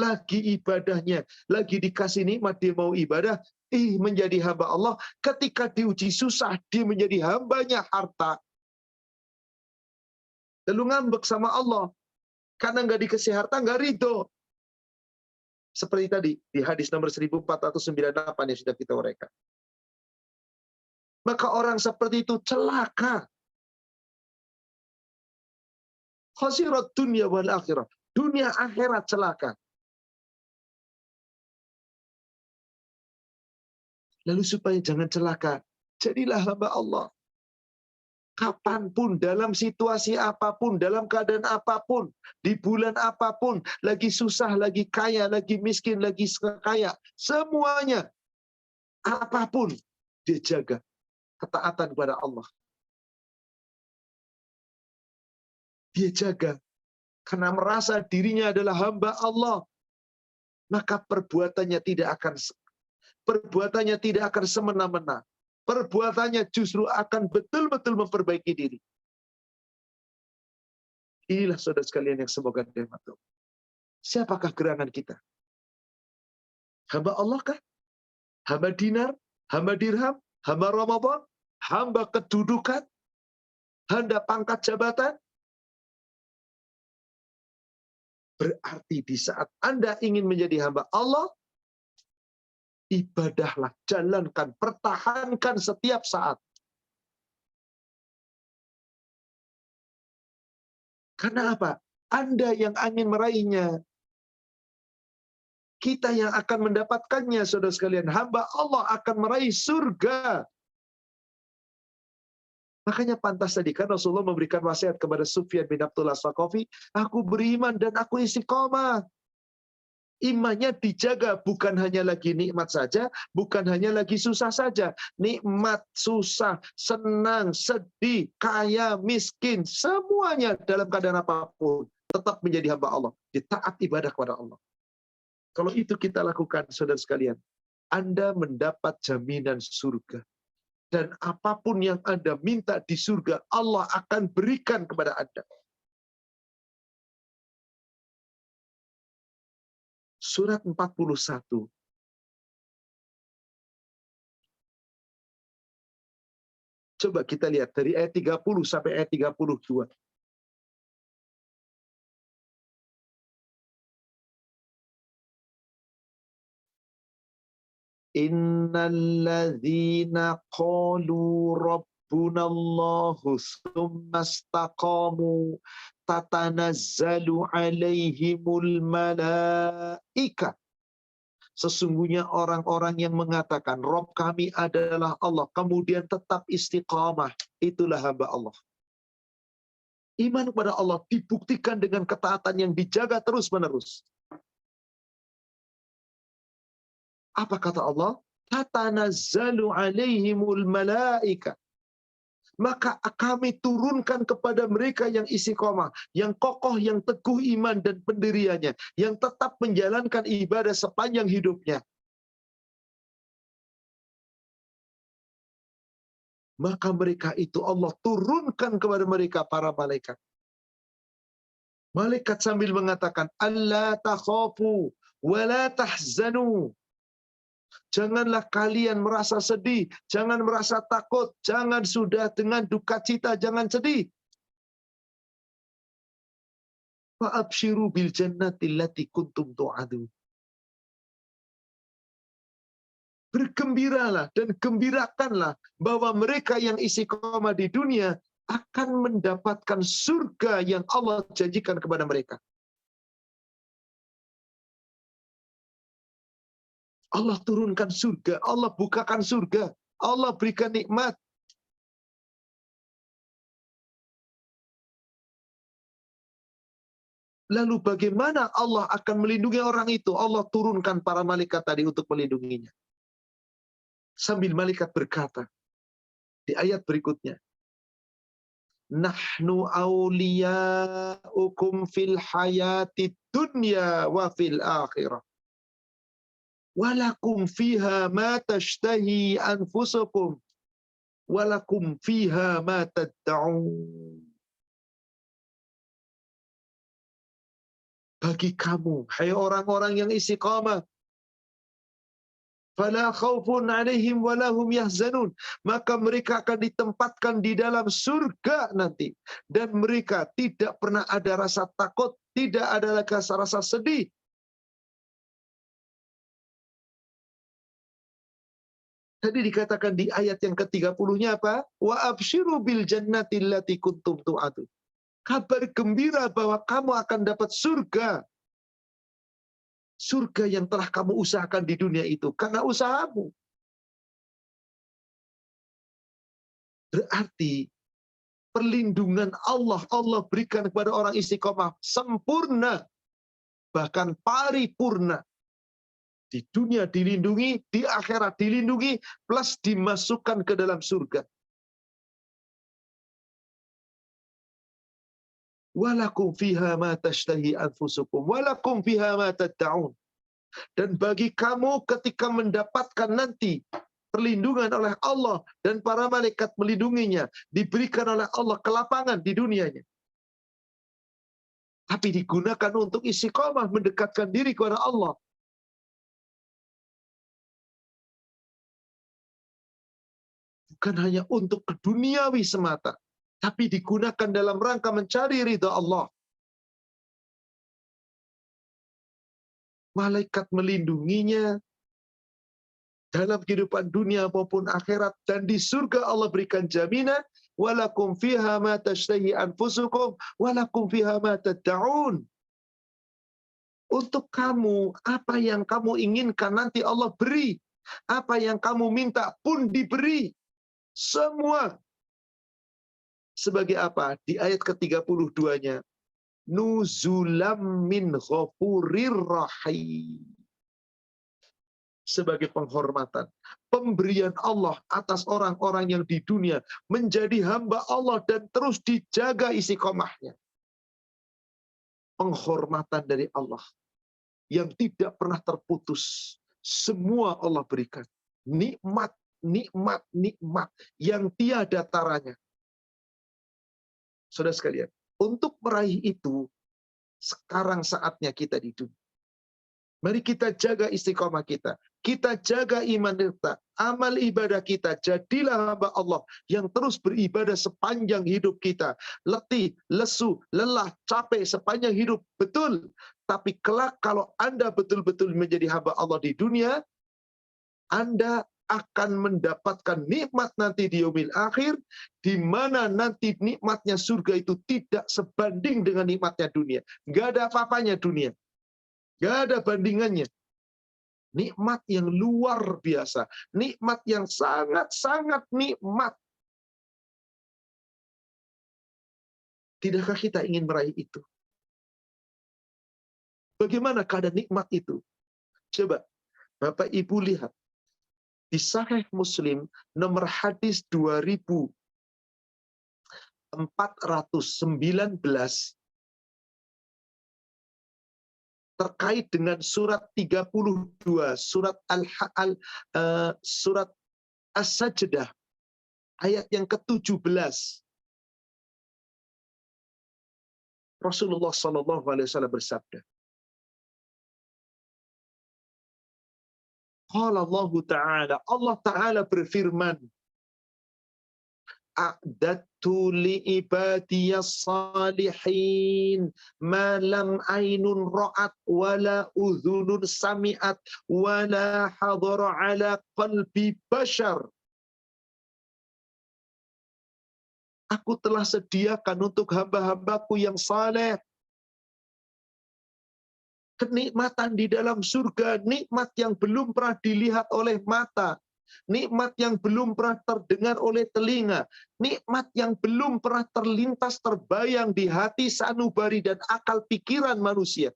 Lagi ibadahnya, lagi dikasih nikmat, dia mau ibadah, menjadi hamba Allah. Ketika diuji susah, dia menjadi hambanya harta. Lalu ngambek sama Allah. Karena nggak dikasih harta, nggak ridho. Seperti tadi, di hadis nomor 1498 yang sudah kita uraikan. Maka orang seperti itu celaka. Khasirat dunia wal akhirah. Dunia akhirat celaka. Lalu supaya jangan celaka, jadilah hamba Allah. Kapanpun, dalam situasi apapun, dalam keadaan apapun, di bulan apapun, lagi susah, lagi kaya, lagi miskin, lagi kaya, semuanya, apapun, dia jaga ketaatan kepada Allah. Dia jaga, karena merasa dirinya adalah hamba Allah, maka perbuatannya tidak akan semena-mena. Perbuatannya justru akan betul-betul memperbaiki diri. Inilah saudara sekalian yang semoga dirahmati. Siapakah gerangan kita? Hamba Allah kah? Hamba dinar? Hamba dirham? Hamba Ramadan? Hamba kedudukan? Hamba pangkat jabatan? Berarti di saat Anda ingin menjadi hamba Allah, ibadahlah, jalankan, pertahankan setiap saat. Karena apa? Anda yang ingin meraihnya. Kita yang akan mendapatkannya, saudara sekalian. Hamba Allah akan meraih surga. Makanya pantas tadi kan Rasulullah memberikan wasiat kepada Sufyan bin Abdullah Tsaqafi, aku beriman dan aku istiqomah. Imannya dijaga, bukan hanya lagi nikmat saja, bukan hanya lagi susah saja. Nikmat, susah, senang, sedih, kaya, miskin, semuanya dalam keadaan apapun tetap menjadi hamba Allah, ditaat ibadah kepada Allah. Kalau itu kita lakukan, saudara sekalian, Anda mendapat jaminan surga. Dan apapun yang Anda minta di surga, Allah akan berikan kepada Anda. Surat 41. Coba kita lihat dari ayat 30 sampai ayat 32. Innalladzina qalu rabbunallahu tsumma istaqamu tatanazzalu alaihimul malaika. Sesungguhnya orang-orang yang mengatakan Rabb kami adalah Allah, kemudian tetap istiqamah, itulah hamba Allah. Iman kepada Allah dibuktikan dengan ketaatan yang dijaga terus-menerus. Apa kata Allah? Tatanazzalu alaihimul malaika. Maka kami turunkan kepada mereka yang istiqomah, yang kokoh, yang teguh iman dan pendiriannya, yang tetap menjalankan ibadah sepanjang hidupnya. Maka mereka itu Allah turunkan kepada mereka para malaikat. Malaikat sambil mengatakan, alla takhafu wa la tahzanu. Janganlah kalian merasa sedih, jangan merasa takut, jangan sudah dengan duka cita, jangan sedih. Fa'abshiru bil jannati allati kuntum tu'adun. Bergembiralah dan gembirakanlah bahwa mereka yang istiqomah di dunia akan mendapatkan surga yang Allah janjikan kepada mereka. Allah turunkan surga, Allah bukakan surga, Allah berikan nikmat. Lalu bagaimana Allah akan melindungi orang itu? Allah turunkan para malaikat tadi untuk melindunginya. Sambil malaikat berkata di ayat berikutnya, Nahnu awliyaukum fil hayati dunya wa fil akhirah. Walakum fiha ma tashtahi anfusukum walakum fiha ma tad'un. bagi kamu, hai orang-orang yang istiqamah, fala khaufun 'alaihim wa lahum yahzanun, maka mereka akan ditempatkan di dalam surga nanti, dan mereka tidak pernah ada rasa takut, tidak ada lagi rasa sedih. Tadi dikatakan di ayat yang ke-30-nya apa? Wa absyiru bil jannati allati kuntum tu'adun. Kabar gembira bahwa kamu akan dapat surga. Surga yang telah kamu usahakan di dunia itu karena usahamu. Berarti perlindungan Allah berikan kepada orang istiqomah sempurna, bahkan paripurna. Di dunia dilindungi, di akhirat dilindungi, plus dimasukkan ke dalam surga. Walakum fiha ma tashtahi anfusukum, walakum fiha ma tad'un. Dan bagi kamu ketika mendapatkan nanti perlindungan oleh Allah dan para malaikat melindunginya, diberikan oleh Allah kelapangan di dunianya. Tapi digunakan untuk istiqamah, mendekatkan diri kepada Allah. Bukan hanya untuk duniawi semata, tapi digunakan dalam rangka mencari ridha Allah. Malaikat melindunginya dalam kehidupan dunia maupun akhirat, dan di surga Allah berikan jaminan, walakum fiha ma tashtahi anfusukum walakum fiha ma tad'un. Untuk kamu, apa yang kamu inginkan nanti Allah beri. Apa yang kamu minta pun diberi. Semua. Sebagai apa? Di ayat ke-32-nya. Nuzulam min ghafurir rahim. Sebagai penghormatan. Pemberian Allah atas orang-orang yang di dunia menjadi hamba Allah dan terus dijaga istiqomahnya. Penghormatan dari Allah yang tidak pernah terputus. Semua Allah berikan. Nikmat, nikmat, nikmat yang tiada taranya. Saudara sekalian, untuk meraih itu, sekarang saatnya kita di dunia. Mari kita jaga istiqomah kita. Kita jaga iman kita. Amal ibadah kita. Jadilah hamba Allah yang terus beribadah sepanjang hidup kita. Letih, lesu, lelah, capek sepanjang hidup. Betul. Tapi kelak kalau Anda betul-betul menjadi hamba Allah di dunia, Anda akan mendapatkan nikmat nanti di yaumil akhir, di mana nanti nikmatnya surga itu tidak sebanding dengan nikmatnya dunia. Nggak ada apa-apanya dunia. Nggak ada bandingannya. Nikmat yang luar biasa. Nikmat yang sangat-sangat nikmat. Tidakkah kita ingin meraih itu? Bagaimana keadaan nikmat itu? Coba, Bapak Ibu lihat. Di Sahih Muslim, nomor hadis 2419, terkait dengan surat 32, surat surat As-Sajdah, ayat yang ke-17. Rasulullah SAW bersabda, Qala Allah Ta'ala berfirman, A'dattu li'ibadiyas salihin ma lam ainun ra'at wala udhunun sami'at wala hadara ala qalbi bashar. Aku telah sediakan untuk hamba-hambaku yang saleh kenikmatan di dalam surga, nikmat yang belum pernah dilihat oleh mata, nikmat yang belum pernah terdengar oleh telinga, nikmat yang belum pernah terlintas terbayang di hati sanubari dan akal pikiran manusia.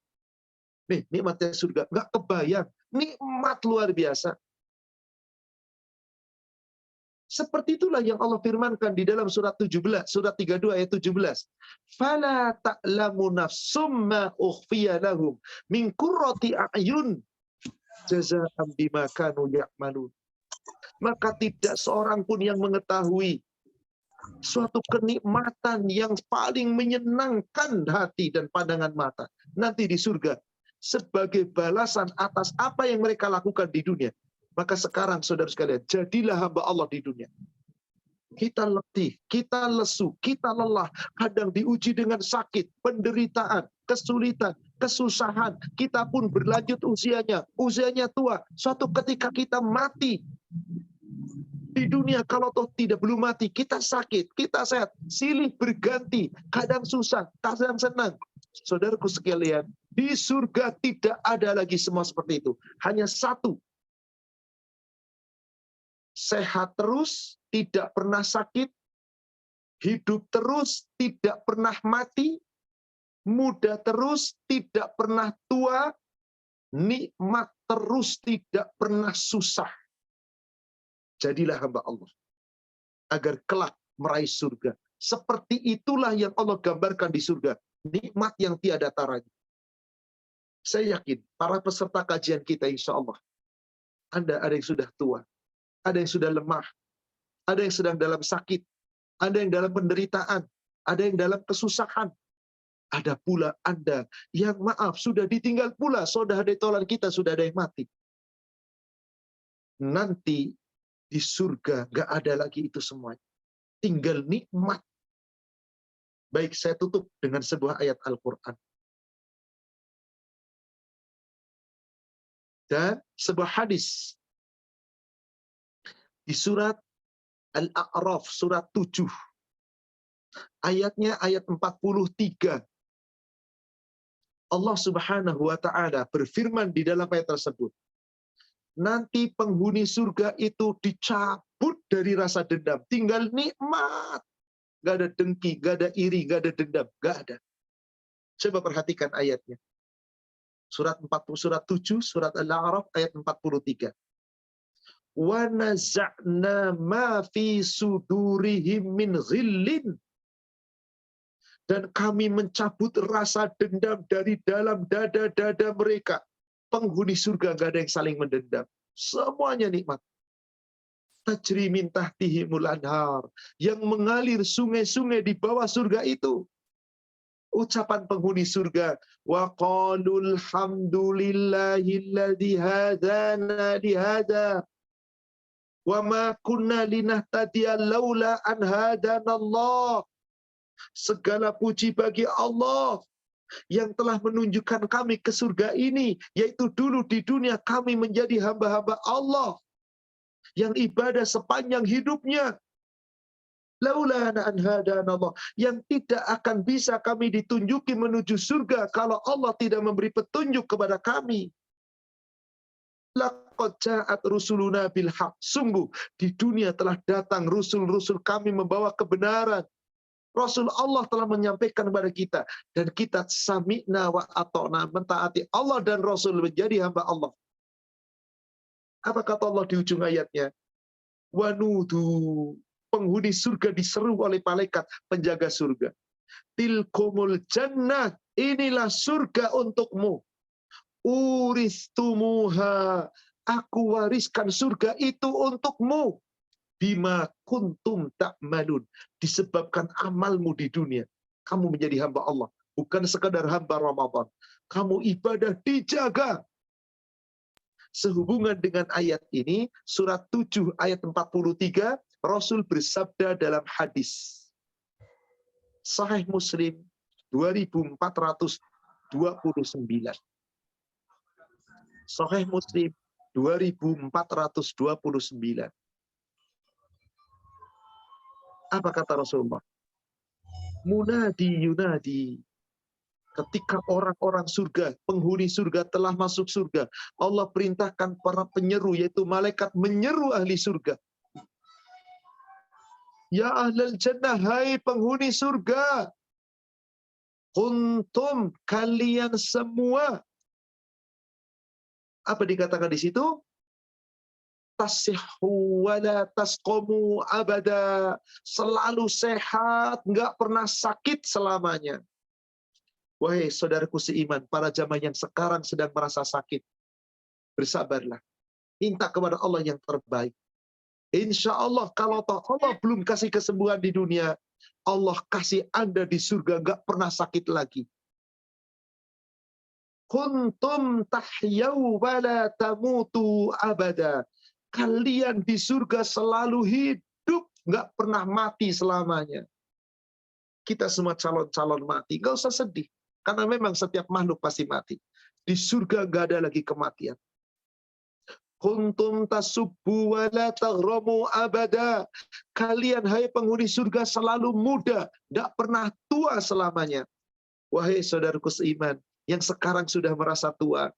Nih, nikmatnya surga, nggak kebayang, nikmat luar biasa. Seperti itulah yang Allah firmankan di dalam surat 17, surat 32 ayat 17. Fala ta'lamu nafsum ma ukhfiya lahum min qurrati a'yun jazaa'an bima kanu ya'malun. Maka tidak seorang pun yang mengetahui suatu kenikmatan yang paling menyenangkan hati dan pandangan mata. nanti di surga sebagai balasan atas apa yang mereka lakukan di dunia. Maka sekarang saudara sekalian, jadilah hamba Allah di dunia. Kita letih, kita lesu, kita lelah, kadang diuji dengan sakit, penderitaan, kesulitan, kesusahan. Kita pun berlanjut usianya tua. Suatu ketika kita mati. Di dunia kalau toh belum mati, kita sakit, kita sehat, silih berganti, kadang susah, kadang senang. Saudaraku sekalian, di surga tidak ada lagi semua seperti itu. Hanya satu. Sehat terus, tidak pernah sakit, hidup terus, tidak pernah mati, muda terus, tidak pernah tua, nikmat terus, tidak pernah susah. Jadilah hamba Allah, agar kelak meraih surga. Seperti itulah yang Allah gambarkan di surga. Nikmat yang tiada taranya. Saya yakin, para peserta kajian kita insya Allah, Anda ada yang sudah tua, ada yang sudah lemah, ada yang sedang dalam sakit, ada yang dalam penderitaan, ada yang dalam kesusahan. Ada pula Anda yang maaf, sudah ditinggal pula, saudara tolan kita sudah ada yang mati. Nanti di surga gak ada lagi itu semuanya. Tinggal nikmat. Baik, saya tutup dengan sebuah ayat Al-Quran. Dan sebuah hadis. Di surat Al-A'raf, surat 7. Ayatnya ayat 43. Allah Subhanahu wa Ta'ala berfirman di dalam ayat tersebut. Nanti penghuni surga itu dicabut dari rasa dendam. Tinggal nikmat. Gak ada dengki, gak ada iri, gak ada dendam. Gak ada. Coba perhatikan ayatnya. Surat 7, surat Al-A'raf ayat 43. Wa naza'na ma fi sudurihim min ghillin. Dan kami mencabut rasa dendam dari dalam dada-dada mereka. Penghuni surga gak ada yang saling mendendam. Semuanya nikmat. Tajri min tahtihimul anhar. Yang mengalir sungai-sungai di bawah surga itu. Ucapan penghuni surga. Wa qalul hamdulillahilladzi hadana lihada. Wa ma kunna linahtadiya laula an hadanallah. Segala puji bagi Allah yang telah menunjukkan kami ke surga ini, yaitu dulu di dunia kami menjadi hamba-hamba Allah yang ibadah sepanjang hidupnya. Laula an hadanallah, yang tidak akan bisa kami ditunjuki menuju surga kalau Allah tidak memberi petunjuk kepada kami. Laqad ja'at rusuluna bil haq. Sungguh di dunia telah datang rusul-rusul kami membawa kebenaran. Rasul Allah telah menyampaikan kepada kita, dan kita sami'na wa ata'na, mentaati Allah dan Rasul, menjadi hamba Allah. Apa kata Allah di ujung ayatnya? Wanudu, penghuni surga diseru oleh malaikat penjaga surga. Tilkumul jannah, inilah surga untukmu. Uristumuha, aku wariskan surga itu untukmu. Bima kuntum ta'malun, disebabkan amalmu di dunia. Kamu menjadi hamba Allah, bukan sekadar hamba Ramadan. Kamu ibadah dijaga. Sehubungan dengan ayat ini, surat 7 ayat 43, Rasul bersabda dalam hadis. Sahih Muslim 2429. Sahih Muslim 2429. Apa kata Rasulullah? Munadi yunadi. Ketika orang-orang surga, penghuni surga telah masuk surga, Allah perintahkan para penyeru, yaitu malaikat, menyeru ahli surga. Ya ahlal jannah, hai penghuni surga. Kuntum, kalian semua. Apa dikatakan di situ? Tasihhu wala tasqamu abada. Selalu sehat, nggak pernah sakit selamanya. Wahai saudaraku seiman, para jamaah yang sekarang sedang merasa sakit, bersabarlah. Minta kepada Allah yang terbaik. Insya Allah, kalau Allah belum kasih kesembuhan di dunia, Allah kasih Anda di surga nggak pernah sakit lagi. kuntum tahyau wa la tamutu abada. Kalian di surga selalu hidup, nggak pernah mati selamanya. Kita semua calon-calon mati, nggak usah sedih. Karena memang setiap makhluk pasti mati. Di surga nggak ada lagi kematian. Kuntum tasubbu wa la taghramu abada. Kalian, hai penghuni surga, selalu muda, tidak pernah tua selamanya. Wahai saudaraku seiman, yang sekarang sudah merasa tua,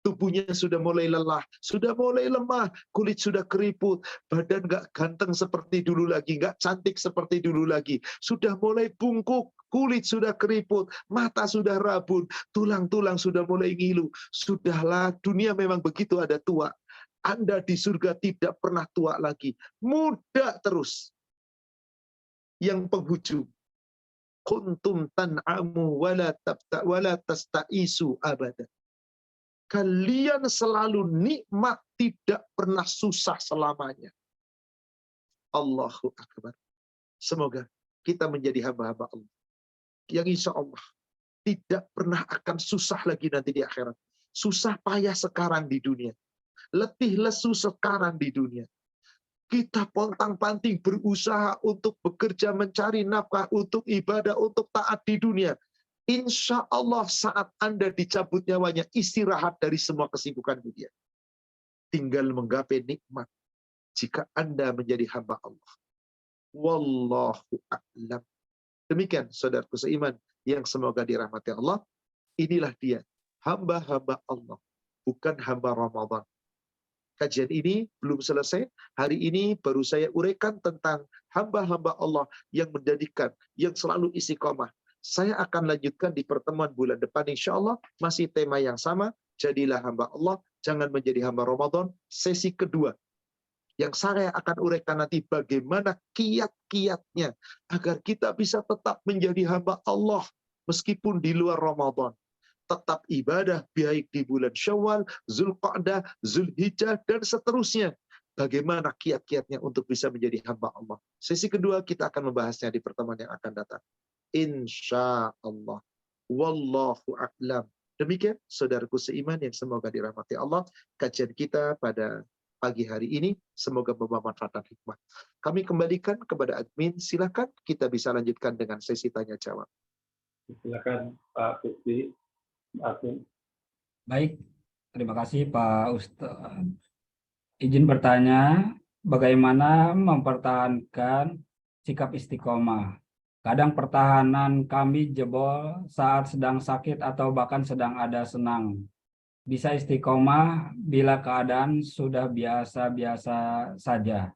tubuhnya sudah mulai lelah, sudah mulai lemah, kulit sudah keriput, badan nggak ganteng seperti dulu lagi, nggak cantik seperti dulu lagi, sudah mulai bungkuk, kulit sudah keriput, mata sudah rabun, tulang-tulang sudah mulai ngilu. Sudahlah, dunia memang begitu, ada tua. Anda di surga tidak pernah tua lagi, muda terus. Yang penghujung, kuntum tan'amu wala tastaisu abada. Kalian selalu nikmat, tidak pernah susah selamanya. Allahu Akbar. Semoga kita menjadi hamba-hamba Allah yang insya Allah tidak pernah akan susah lagi nanti di akhirat. Susah payah sekarang di dunia, letih lesu sekarang di dunia. Kita pontang-panting berusaha untuk bekerja, mencari nafkah, untuk ibadah, untuk taat di dunia. Insya Allah saat Anda dicabut nyawanya, istirahat dari semua kesibukan dunia. Tinggal menggapai nikmat jika Anda menjadi hamba Allah. Wallahu a'lam. Demikian saudaraku seiman yang semoga dirahmati Allah. Inilah dia, hamba-hamba Allah, bukan hamba Ramadan. Kajian ini belum selesai. Hari ini baru saya uraikan tentang hamba-hamba Allah yang menjadikan, yang selalu istiqomah. Saya akan lanjutkan di pertemuan bulan depan insya Allah. Masih tema yang sama. Jadilah hamba Allah, jangan menjadi hamba Ramadan. Sesi kedua. Yang saya akan uraikan nanti bagaimana kiat-kiatnya agar kita bisa tetap menjadi hamba Allah meskipun di luar Ramadan. Tetap ibadah baik di bulan Syawal, Zulqa'dah, Zulhijjah, dan seterusnya. Bagaimana kiat-kiatnya untuk bisa menjadi hamba Allah. Sesi kedua kita akan membahasnya di pertemuan yang akan datang. Insya Allah. Wallahu a'lam. Demikian saudaraku seiman yang semoga dirahmati Allah. Kajian kita pada pagi hari ini semoga membawa manfaat dan hikmah. Kami kembalikan kepada admin. Silakan kita bisa lanjutkan dengan sesi tanya jawab. Silakan Pak Fikri. Baik, terima kasih Pak Ustadz. Izin bertanya, bagaimana mempertahankan sikap istiqomah? Kadang pertahanan kami jebol saat sedang sakit atau bahkan sedang ada senang. Bisa istiqomah bila keadaan sudah biasa-biasa saja.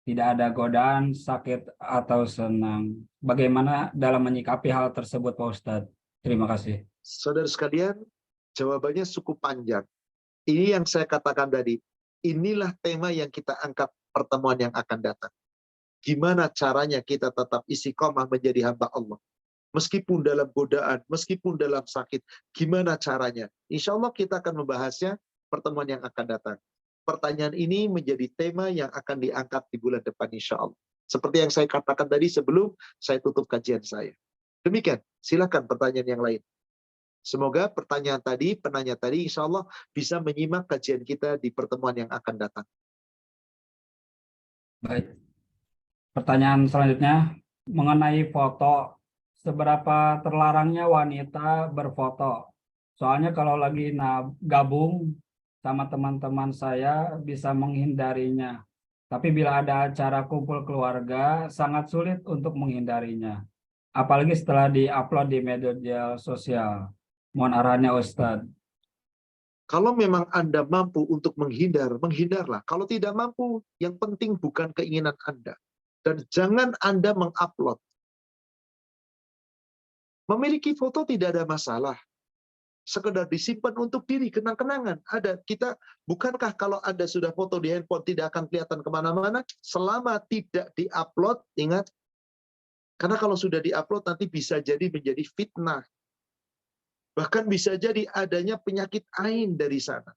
Tidak ada godaan, sakit, atau senang. Bagaimana dalam menyikapi hal tersebut Pak Ustadz? Terima kasih. Saudara sekalian, jawabannya cukup panjang. Ini yang saya katakan tadi. Inilah tema yang kita angkat pertemuan yang akan datang. Gimana caranya kita tetap istiqomah menjadi hamba Allah. Meskipun dalam godaan, meskipun dalam sakit. Gimana caranya? Insya Allah kita akan membahasnya pertemuan yang akan datang. Pertanyaan ini menjadi tema yang akan diangkat di bulan depan insya Allah. Seperti yang saya katakan tadi sebelum saya tutup kajian saya. Demikian, silakan pertanyaan yang lain. Semoga pertanyaan tadi, penanya tadi insya Allah bisa menyimak kajian kita di pertemuan yang akan datang. Baik. Pertanyaan selanjutnya mengenai foto. Seberapa terlarangnya wanita berfoto? Soalnya kalau lagi gabung sama teman-teman saya bisa menghindarinya. Tapi bila ada acara kumpul keluarga, sangat sulit untuk menghindarinya. Apalagi setelah di-upload di media sosial. Mohon arahannya Ustadz. Kalau memang Anda mampu untuk menghindar, menghindarlah. Kalau tidak mampu, yang penting bukan keinginan Anda. Dan jangan Anda mengupload. Memiliki foto tidak ada masalah. Sekedar disimpan untuk diri, kenang-kenangan. Ada kita, bukankah kalau Anda sudah foto di handphone tidak akan kelihatan kemana-mana? Selama tidak diupload, ingat. Karena kalau sudah diupload nanti bisa jadi menjadi fitnah. Bahkan bisa jadi adanya penyakit ain dari sana.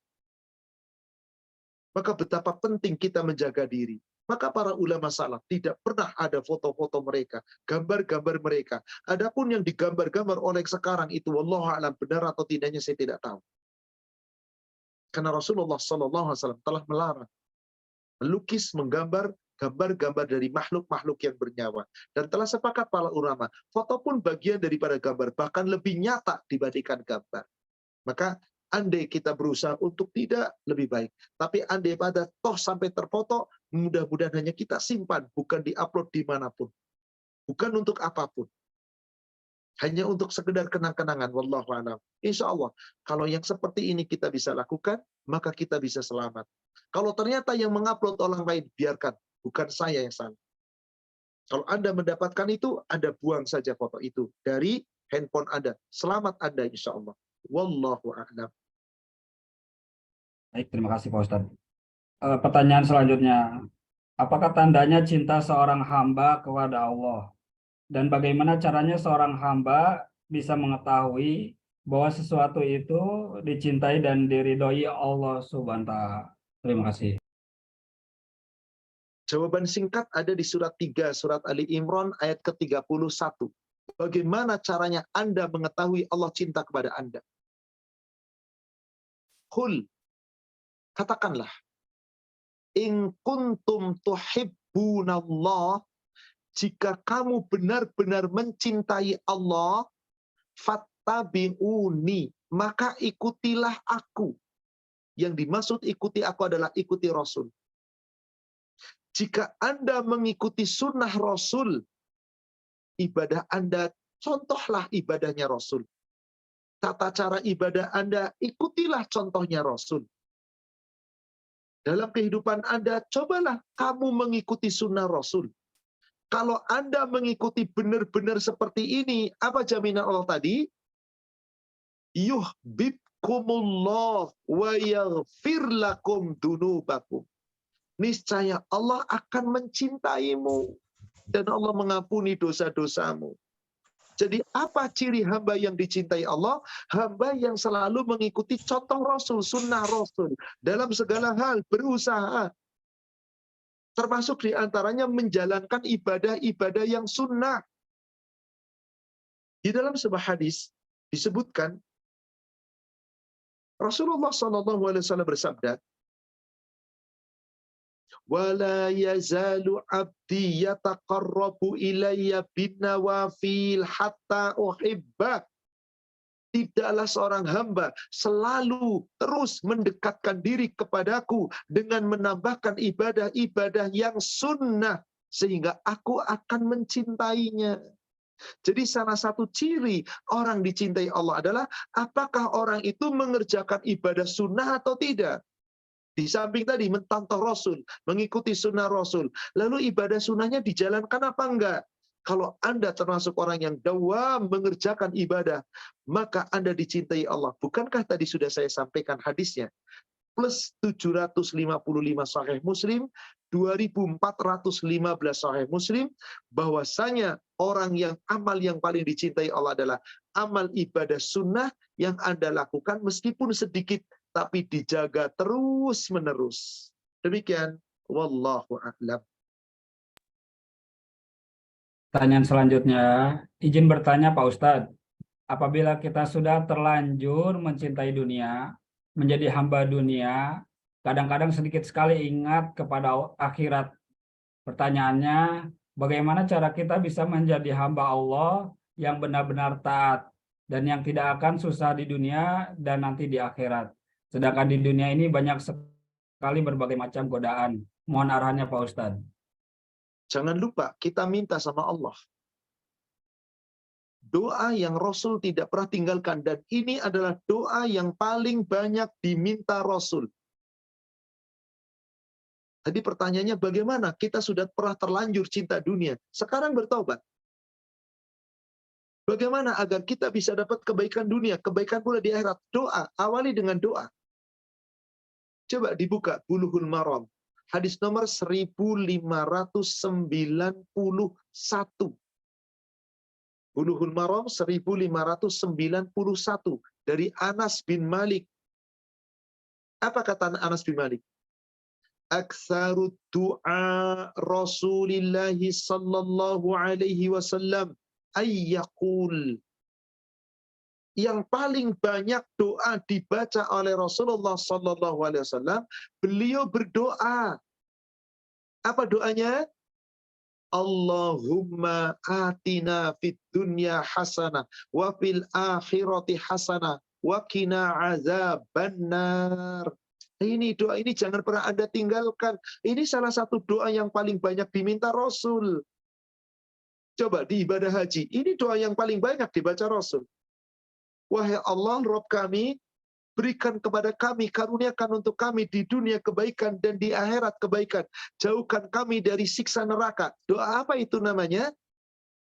Maka betapa penting kita menjaga diri. Maka para ulama salaf tidak pernah ada foto-foto mereka, gambar-gambar mereka. Adapun yang digambar-gambar oleh sekarang itu, wallahu a'lam benar atau tidaknya saya tidak tahu. Karena Rasulullah SAW telah melarang melukis, menggambar, gambar-gambar dari makhluk-makhluk yang bernyawa. Dan telah sepakat para ulama, foto pun bagian daripada gambar, bahkan lebih nyata dibandingkan gambar. Maka andai kita berusaha untuk tidak, lebih baik. Tapi andai pada toh sampai terfoto, mudah-mudahan hanya kita simpan, bukan diupload dimanapun. Bukan untuk apapun. Hanya untuk sekedar kenang-kenangan. Wallahu a'lam. Insya Allah, kalau yang seperti ini kita bisa lakukan, maka kita bisa selamat. Kalau ternyata yang mengupload orang lain, biarkan. Bukan saya yang salah. Kalau Anda mendapatkan itu, Anda buang saja foto itu dari handphone Anda. Selamat Anda, insya Allah. Wallahu a'lam. Baik, terima kasih Pak Ustadz. Pertanyaan selanjutnya, apakah tandanya cinta seorang hamba kepada Allah? Dan bagaimana caranya seorang hamba bisa mengetahui bahwa sesuatu itu dicintai dan diridhoi Allah Subhanahu wa Ta'ala? Terima kasih. Jawaban singkat ada di surat 3, surat Ali Imran ayat ke-31. Bagaimana caranya Anda mengetahui Allah cinta kepada Anda? Qul, katakanlah, in kuntum tuhibbunallah, jika kamu benar-benar mencintai Allah, fattabi'uni, maka ikutilah aku. Yang dimaksud ikuti aku adalah ikuti Rasul. Jika Anda mengikuti sunnah Rasul, ibadah Anda, contohlah ibadahnya Rasul. Tata cara ibadah Anda, ikutilah contohnya Rasul. Dalam kehidupan Anda, cobalah kamu mengikuti sunnah Rasul. Kalau Anda mengikuti benar-benar seperti ini, apa jaminan Allah tadi? Yuhbibkumullah wa yaghfir lakum dunubakum. Niscaya Allah akan mencintaimu dan Allah mengampuni dosa-dosamu. Jadi apa ciri hamba yang dicintai Allah? Hamba yang selalu mengikuti contoh Rasul, sunnah Rasul. Dalam segala hal berusaha. Termasuk diantaranya menjalankan ibadah-ibadah yang sunnah. Di dalam sebuah hadis disebutkan, Rasulullah SAW bersabda, وَلَا يَزَالُ عَبْدِي يَتَقَرَّبُ إِلَيَّ بِالنَّوَافِلِ حَتَّى أُحِبَّهُ. Tidaklah seorang hamba selalu terus mendekatkan diri kepadaku dengan menambahkan ibadah-ibadah yang sunnah, sehingga aku akan mencintainya. Jadi salah satu ciri orang dicintai Allah adalah apakah orang itu mengerjakan ibadah sunnah atau tidak. Di samping tadi mencontoh Rasul, mengikuti sunnah Rasul. Lalu ibadah sunnahnya dijalankan apa enggak? Kalau Anda termasuk orang yang dawam mengerjakan ibadah, maka Anda dicintai Allah. Bukankah tadi sudah saya sampaikan hadisnya? Plus 755 Sahih Muslim, 2415 Sahih Muslim, bahwasanya orang yang amal yang paling dicintai Allah adalah amal ibadah sunnah yang Anda lakukan meskipun sedikit, tapi dijaga terus-menerus. Demikian, wallahu a'lam. Pertanyaan selanjutnya, izin bertanya Pak Ustadz, apabila kita sudah terlanjur mencintai dunia, menjadi hamba dunia, kadang-kadang sedikit sekali ingat kepada akhirat. Pertanyaannya, bagaimana cara kita bisa menjadi hamba Allah yang benar-benar taat dan yang tidak akan susah di dunia dan nanti di akhirat? Sedangkan di dunia ini banyak sekali berbagai macam godaan. Mohon arahannya Pak Ustadz. Jangan lupa kita minta sama Allah. Doa yang Rasul tidak pernah tinggalkan. Dan ini adalah doa yang paling banyak diminta Rasul. Tadi pertanyaannya bagaimana? Kita sudah pernah terlanjur cinta dunia. Sekarang bertobat. Bagaimana agar kita bisa dapat kebaikan dunia, kebaikan pula di akhirat? Doa. Awali dengan doa. Coba dibuka Bulughul Maram. Hadis nomor 1591. Bulughul Maram 1591 dari Anas bin Malik. Apa kata Anas bin Malik? aktsaru du'a Rasulillah sallallahu alaihi wasallam ayyaqul. Yang paling banyak doa dibaca oleh Rasulullah sallallahu alaihi wasallam, beliau berdoa. Apa doanya? Allahumma atina fid dunya hasanah wa fil akhirati hasanah wa qina azabannar. Ini doa ini jangan pernah Anda tinggalkan. Ini salah satu doa yang paling banyak diminta Rasul. Coba di ibadah haji, ini doa yang paling banyak dibaca Rasul. Wahai Allah, Rabb kami, berikan kepada kami, karuniakan untuk kami di dunia kebaikan dan di akhirat kebaikan. Jauhkan kami dari siksa neraka. Doa apa itu namanya?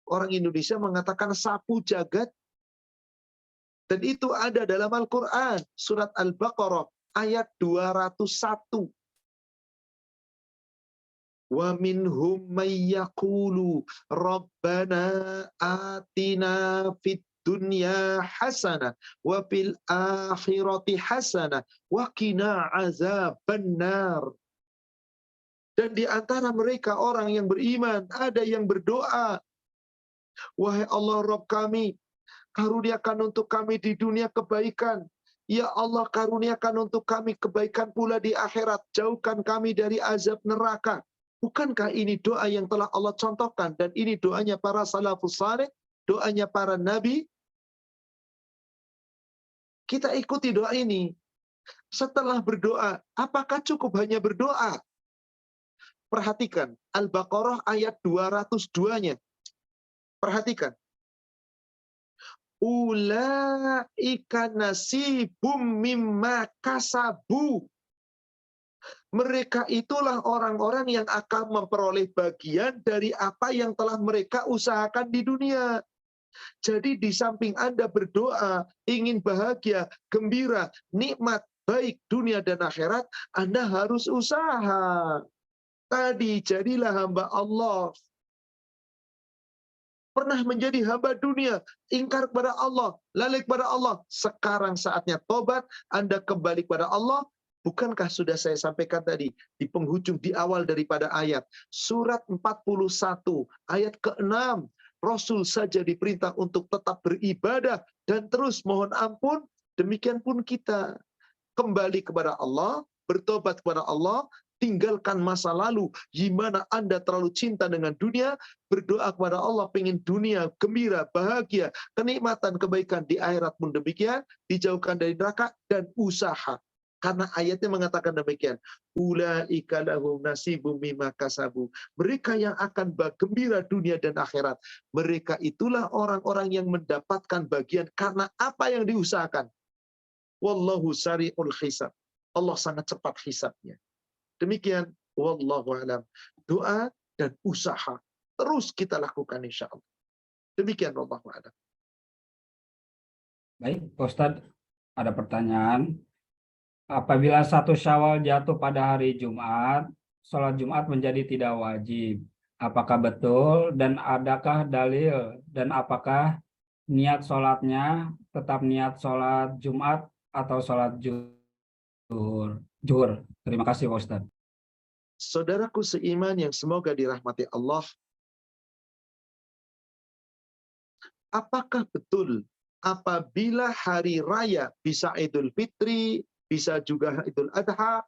Orang Indonesia mengatakan sapu jagat. Dan itu ada dalam Al-Quran. Surat Al-Baqarah ayat 201. Wa minhum may yaqulu rabbana atina fid dunya hasanah wa fil akhirati hasanah wa qina azabannar. Dan di antara mereka orang yang beriman ada yang berdoa, wahai Allah Rabb kami, karuniakan untuk kami di dunia kebaikan. Ya Allah, karuniakan untuk kami kebaikan pula di akhirat. Jauhkan kami dari azab neraka. Bukankah ini doa yang telah Allah contohkan? Dan ini doanya para salafus saleh, doanya para nabi. Kita ikuti doa ini. Setelah berdoa, apakah cukup hanya berdoa? Perhatikan, Al-Baqarah ayat 202-nya. Perhatikan. Ulaika nasibum mimma kasabu. Mereka itulah orang-orang yang akan memperoleh bagian dari apa yang telah mereka usahakan di dunia. Jadi di samping Anda berdoa, ingin bahagia, gembira, nikmat, baik dunia dan akhirat, Anda harus usaha. Tadi jadilah hamba Allah. Pernah menjadi hamba dunia, ingkar kepada Allah, lalai kepada Allah. Sekarang saatnya tobat, Anda kembali kepada Allah. Bukankah sudah saya sampaikan tadi di penghujung, di awal daripada ayat surat 41 ayat ke-6, Rasul saja diperintah untuk tetap beribadah dan terus mohon ampun. Demikian pun kita kembali kepada Allah, bertobat kepada Allah, tinggalkan masa lalu, gimana Anda terlalu cinta dengan dunia, berdoa kepada Allah, pengen dunia, gembira, bahagia, kenikmatan, kebaikan di akhirat pun demikian, dijauhkan dari neraka, dan usaha. Karena ayatnya mengatakan demikian. Ulaika lahum nasibum mimma kasabu. Mereka yang akan gembira dunia dan akhirat. Mereka itulah orang-orang yang mendapatkan bagian karena apa yang diusahakan. Wallahu sari'ul hisab. Allah sangat cepat hisabnya. Demikian, wallahu alam. Doa dan usaha terus kita lakukan insya Allah. Demikian, wallahu alam. Baik, Pak Ustadz, ada pertanyaan. Apabila 1 Syawal jatuh pada hari Jumat, sholat Jumat menjadi tidak wajib. Apakah betul dan adakah dalil? Dan apakah niat sholatnya tetap niat sholat Jumat atau sholat Zuhur? Terima kasih, Pak Ustadz. Saudaraku seiman yang semoga dirahmati Allah, apakah betul apabila hari raya bisa Idul Fitri, bisa juga Idul Adha,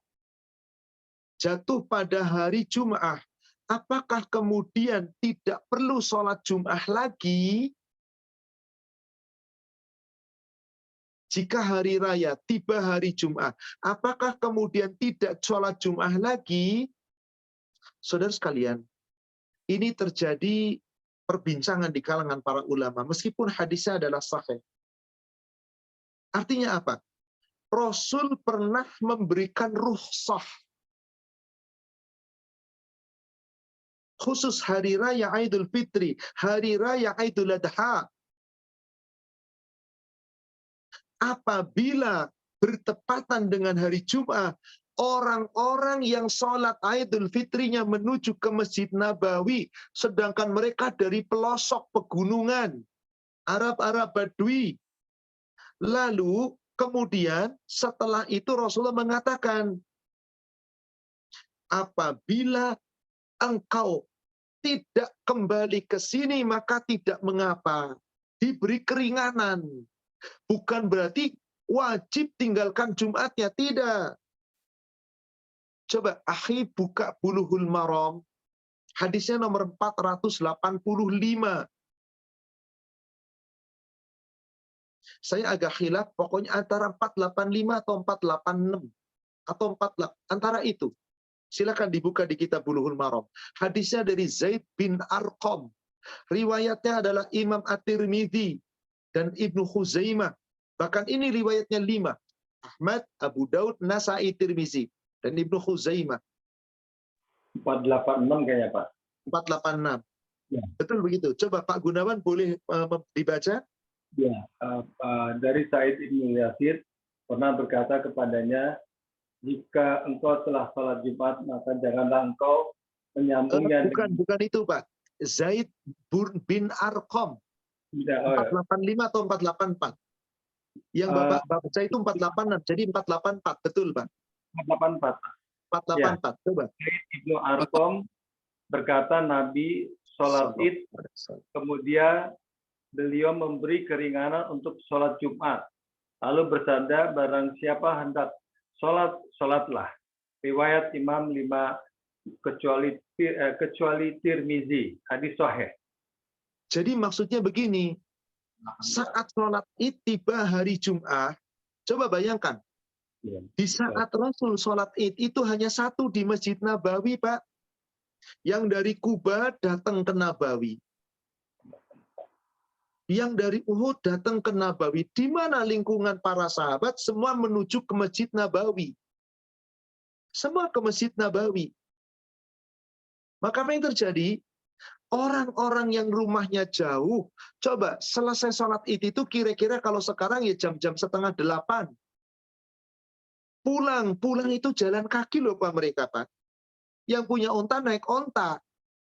jatuh pada hari Jum'ah, apakah kemudian tidak perlu sholat Jum'ah lagi? Jika hari raya tiba hari Jum'ah, apakah kemudian tidak sholat Jum'ah lagi? Saudara sekalian, ini terjadi perbincangan di kalangan para ulama, meskipun hadisnya adalah sahih. Artinya apa? Rasul pernah memberikan rukhsah khusus hari raya Idul Fitri, hari raya Idul Adha. Apabila bertepatan dengan hari Jumat, orang-orang yang sholat Idul Fitrinya menuju ke Masjid Nabawi, sedangkan mereka dari pelosok pegunungan, Arab-Arab Badui. Lalu kemudian setelah itu Rasulullah mengatakan, Apabila engkau tidak kembali ke sini, maka tidak mengapa. Diberi keringanan. Bukan berarti wajib tinggalkan Jumatnya, tidak. Coba akhi buka Bulughul Maram. Hadisnya nomor 485. Saya agak khilaf, pokoknya antara 485 atau 486. Atau 48, antara itu. Silakan dibuka di kitab Bulughul Maram. Hadisnya dari Zaid bin Arqam. Riwayatnya adalah Imam At-Tirmidzi dan Ibnu Khuzaimah. Bahkan ini riwayatnya 5. Ahmad, Abu Daud, Nasai, Tirmizi, dan Ibnu Khuzaimah. 486 kayaknya Pak. 486. Ya. Betul begitu. Coba Pak Gunawan boleh dibaca? Ya, dari Sa'id bin Yazid pernah berkata kepadanya, jika engkau telah sholat Jumat, maka janganlah engkau menyambungnya. Bukan itu Pak. Zaid bin Arqam. 485 atau 484? Yang Bapak baca itu 486, jadi 484, betul Pak? 484. 484, ya. Coba. Ibnu Arqam berkata Nabi sholat Id, kemudian beliau memberi keringanan untuk sholat Jumat. Lalu bersabda, barang siapa hendak sholat, sholatlah. Riwayat Imam 5 kecuali Tirmizi, hadis sahih. Jadi maksudnya begini, saat sholat Id tiba hari Jumat, coba bayangkan, di saat Rasul sholat Id itu hanya satu di Masjid Nabawi, Pak. Yang dari Kuba datang ke Nabawi. Yang dari Uhud datang ke Nabawi. Di mana lingkungan para sahabat semua menuju ke Masjid Nabawi. Semua ke Masjid Nabawi. Maka apa yang terjadi? Orang-orang yang rumahnya jauh, coba selesai sholat Id itu kira-kira kalau sekarang ya jam-jam 7:30. Pulang itu jalan kaki loh Pak mereka Pak. Yang punya onta naik onta.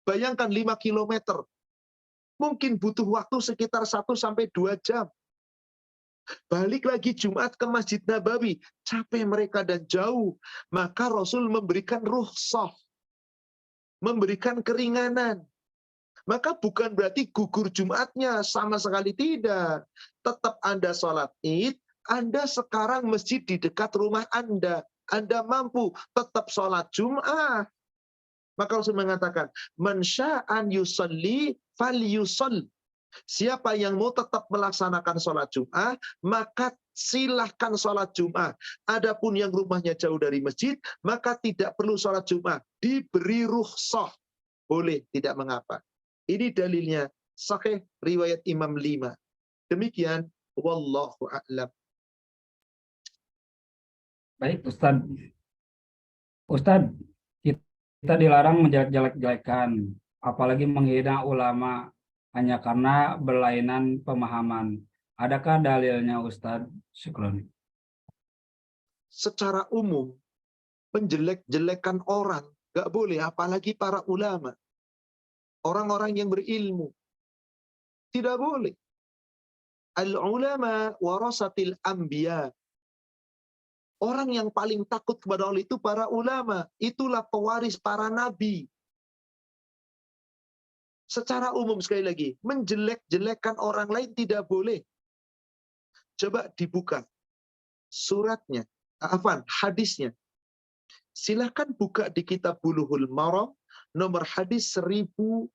Bayangkan 5 kilometer. Mungkin butuh waktu sekitar 1-2 jam. Balik lagi Jumat ke Masjid Nabawi. Capek mereka dan jauh. Maka Rasul memberikan rukhsah. Memberikan keringanan. Maka bukan berarti gugur Jumatnya. Sama sekali tidak. Tetap Anda sholat Id. Anda sekarang masjid di dekat rumah Anda. Anda mampu tetap sholat Jumat. Maka Rasul mengatakan, man sya'an yusalli falyusall. Siapa yang mau tetap melaksanakan sholat Jumat, maka silahkan sholat Jumat. Adapun yang rumahnya jauh dari masjid, maka tidak perlu sholat Jumat. Diberi rukhsah. Boleh, tidak mengapa. Ini dalilnya sahih riwayat Imam 5. Demikian, wallahu a'lam. Baik, Ustadz. Ustadz, kita dilarang menjelek-jelekan, apalagi menghina ulama hanya karena berlainan pemahaman. Adakah dalilnya, Ustadz? Syukron. Secara umum, menjelek-jelekan orang nggak boleh, apalagi para ulama. Orang-orang yang berilmu. Tidak boleh. Al-ulama warasatil anbiya. Orang yang paling takut kepada Allah itu para ulama. Itulah pewaris para nabi. Secara umum sekali lagi, menjelek-jelekan orang lain tidak boleh. Coba dibuka suratnya, hadisnya. Silakan buka di kitab Bulughul Maram, nomor hadis 1532.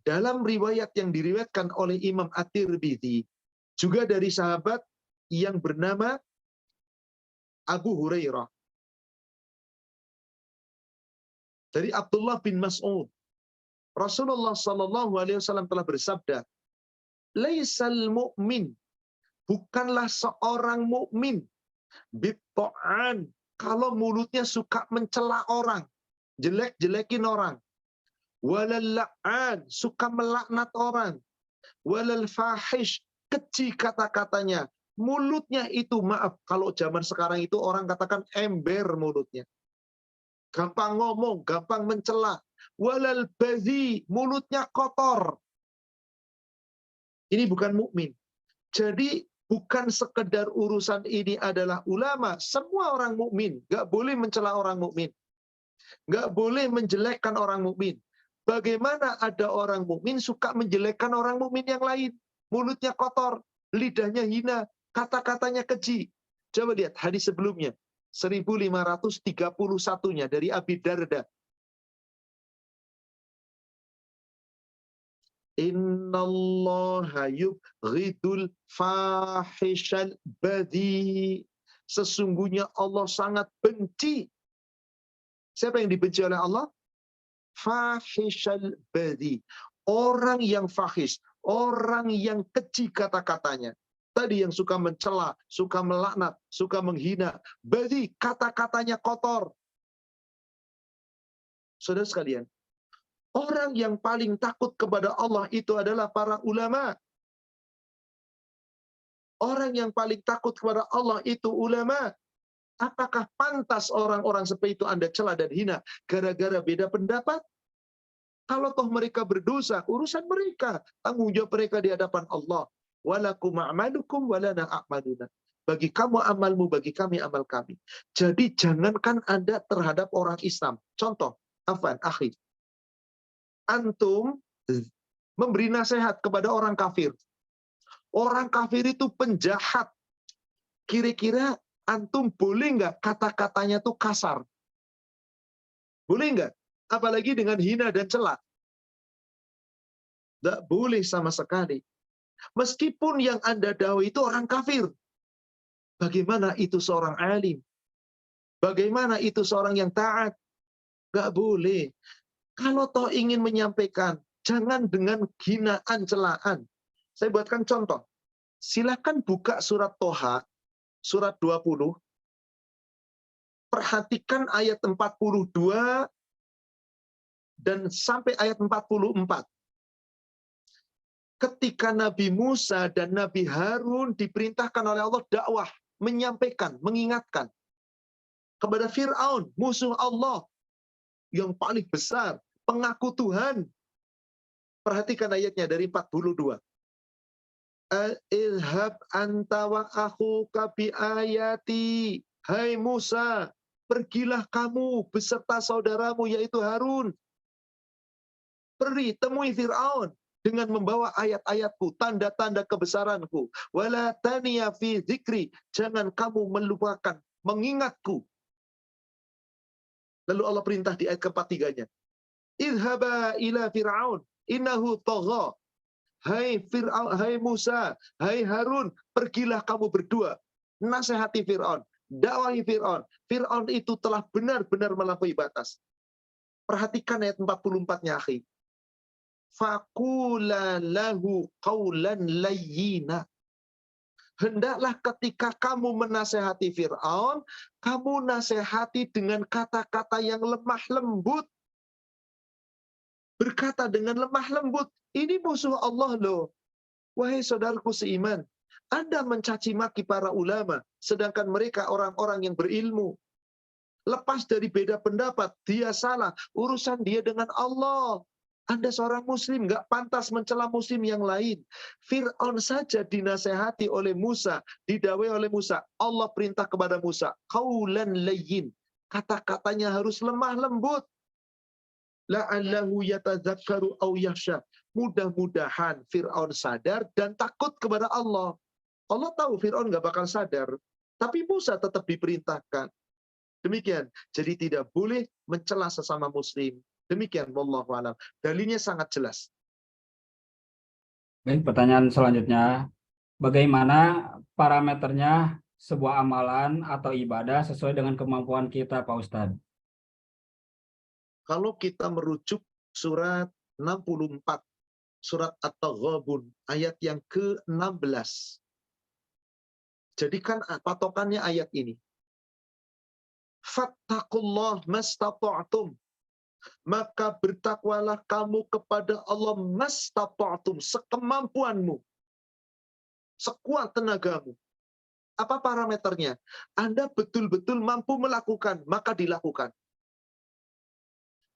Dalam riwayat yang diriwayatkan oleh Imam At-Tirmidzi, juga dari sahabat yang bernama Abu Hurairah. Dari Abdullah bin Mas'ud. Rasulullah SAW telah bersabda, Laisal mu'min, bukanlah seorang mukmin bitta'an, kalau mulutnya suka mencela orang, jelek-jelekin orang. Walal la'an, suka melaknat orang. Walal fahish, keji kata-katanya. Mulutnya itu, maaf, kalau zaman sekarang itu orang katakan ember mulutnya. Gampang ngomong, gampang mencela. Walal badhi, mulutnya kotor. Ini bukan mukmin. Jadi bukan sekedar urusan ini adalah ulama, semua orang mukmin, nggak boleh mencela orang mukmin, nggak boleh menjelekkan orang mukmin. Bagaimana ada orang mukmin suka menjelekkan orang mukmin yang lain? Mulutnya kotor, lidahnya hina, kata-katanya keji. Coba lihat hadis sebelumnya, 1531-nya dari Abi Darda. Innallaha yubghidul fahishal badhi. Sesungguhnya Allah sangat benci. Siapa yang dibenci oleh Allah? Fahishal badhi. Orang yang fahish, orang yang keji kata-katanya. Tadi yang suka mencela, suka melaknat, suka menghina. Badhi, kata-katanya kotor. Saudara sekalian, orang yang paling takut kepada Allah itu adalah para ulama. Orang yang paling takut kepada Allah itu ulama. Apakah pantas orang-orang seperti itu Anda cela dan hina gara-gara beda pendapat? Kalau toh mereka berdosa, urusan mereka. Tanggung jawab mereka di hadapan Allah. Walakum a'malukum walana a'maluna. Bagi kamu amalmu, bagi kami amal kami. Jadi jangankan Anda terhadap orang Islam. Contoh, afwan, akhi. Antum memberi nasihat kepada orang kafir. Orang kafir itu penjahat. Kira-kira antum boleh nggak kata-katanya tuh kasar? Boleh nggak? Apalagi dengan hina dan cela. Nggak boleh sama sekali. Meskipun yang Anda dakwah itu orang kafir. Bagaimana itu seorang alim? Bagaimana itu seorang yang taat? Nggak boleh. Kalau toh ingin menyampaikan, jangan dengan hinaan, celaan. Saya buatkan contoh. Silakan buka surat Toha, surat 20. Perhatikan ayat 42 dan sampai ayat 44. Ketika Nabi Musa dan Nabi Harun diperintahkan oleh Allah dakwah, menyampaikan, mengingatkan kepada Fir'aun, musuh Allah yang paling besar, pengaku Tuhan. Perhatikan ayatnya dari 42. Ilhab anta wa akhuka bi ayati. Hai Musa, pergilah kamu beserta saudaramu yaitu Harun. Pergi temui Fir'aun dengan membawa ayat-ayatku, tanda-tanda kebesaranku. Wala taniya fi dzikri. Jangan kamu melupakan, mengingatku. Lalu Allah perintah di ayat ke-43-nya. Idhaba ila Fir'aun, innahu tagha. Hai Fir'aun, hai Musa, hai Harun, pergilah kamu berdua. Nasihati Fir'aun, dakwahi Fir'aun. Fir'aun itu telah benar-benar melampaui batas. Perhatikan ayat 44-nya, akhi. Faqula lahu qawlan layyina. Hendaklah ketika kamu menasehati Fir'aun, kamu nasihati dengan kata-kata yang lemah lembut. Berkata dengan lemah lembut. Ini musuh Allah loh. Wahai saudaraku seiman, Anda mencaci maki para ulama, sedangkan mereka orang-orang yang berilmu. Lepas dari beda pendapat, dia salah. Urusan dia dengan Allah. Anda seorang muslim, nggak pantas mencela muslim yang lain. Fir'aun saja dinasehati oleh Musa, didawai oleh Musa. Allah perintah kepada Musa, qaulan layyin. Kata-katanya harus lemah lembut. La'allahu yatadzakkaru aw yakhsha. Mudah-mudahan Fir'aun sadar dan takut kepada Allah. Allah tahu Fir'aun nggak bakal sadar, tapi Musa tetap diperintahkan. Demikian. Jadi tidak boleh mencela sesama muslim. Demikian, wallahu a'lam. Dalilnya sangat jelas. Baik, pertanyaan selanjutnya. Bagaimana parameternya sebuah amalan atau ibadah sesuai dengan kemampuan kita, Pak Ustadz? Kalau kita merujuk surat 64, surat At-Taghabun, ayat yang ke-16. Jadikan patokannya ayat ini. Fattaqullah mastata'tum. Maka bertakwalah kamu kepada Allah mastata'tum, sekemampuanmu. Sekuat tenagamu. Apa parameternya? Anda betul-betul mampu melakukan, maka dilakukan.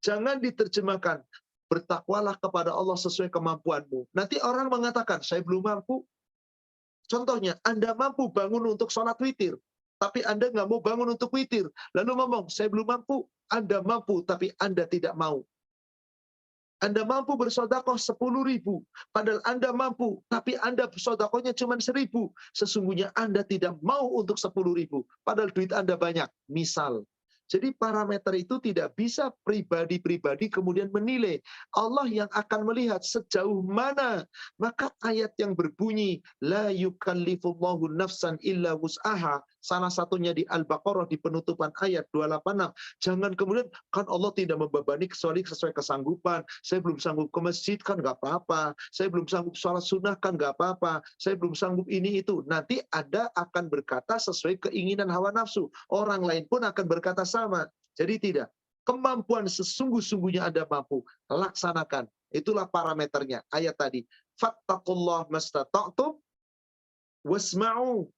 Jangan diterjemahkan, bertakwalah kepada Allah sesuai kemampuanmu. Nanti orang mengatakan, saya belum mampu. Contohnya, Anda mampu bangun untuk sholat witir, tapi Anda nggak mau bangun untuk witir. Lalu ngomong, saya belum mampu. Anda mampu, tapi Anda tidak mau. Anda mampu bersodakoh 10.000, padahal Anda mampu, tapi Anda bersodakohnya cuma 1.000. Sesungguhnya Anda tidak mau untuk 10.000, padahal duit Anda banyak. Misal. Jadi parameter itu tidak bisa pribadi-pribadi kemudian menilai. Allah yang akan melihat sejauh mana. Maka ayat yang berbunyi, La yukallifullahu nafsan illa wus'aha. Salah satunya di Al-Baqarah di penutupan ayat 286. Jangan kemudian, kan Allah tidak membebani kecuali sesuai kesanggupan. Saya belum sanggup ke masjid, kan nggak apa-apa. Saya belum sanggup sholat sunnah, kan nggak apa-apa. Saya belum sanggup ini itu. Nanti Anda akan berkata sesuai keinginan hawa nafsu. Orang lain pun akan berkata sama. Jadi tidak. Kemampuan sesungguh-sungguhnya Anda mampu. Laksanakan. Itulah parameternya. Ayat tadi. Fattaqullah mastata'tum wasma'u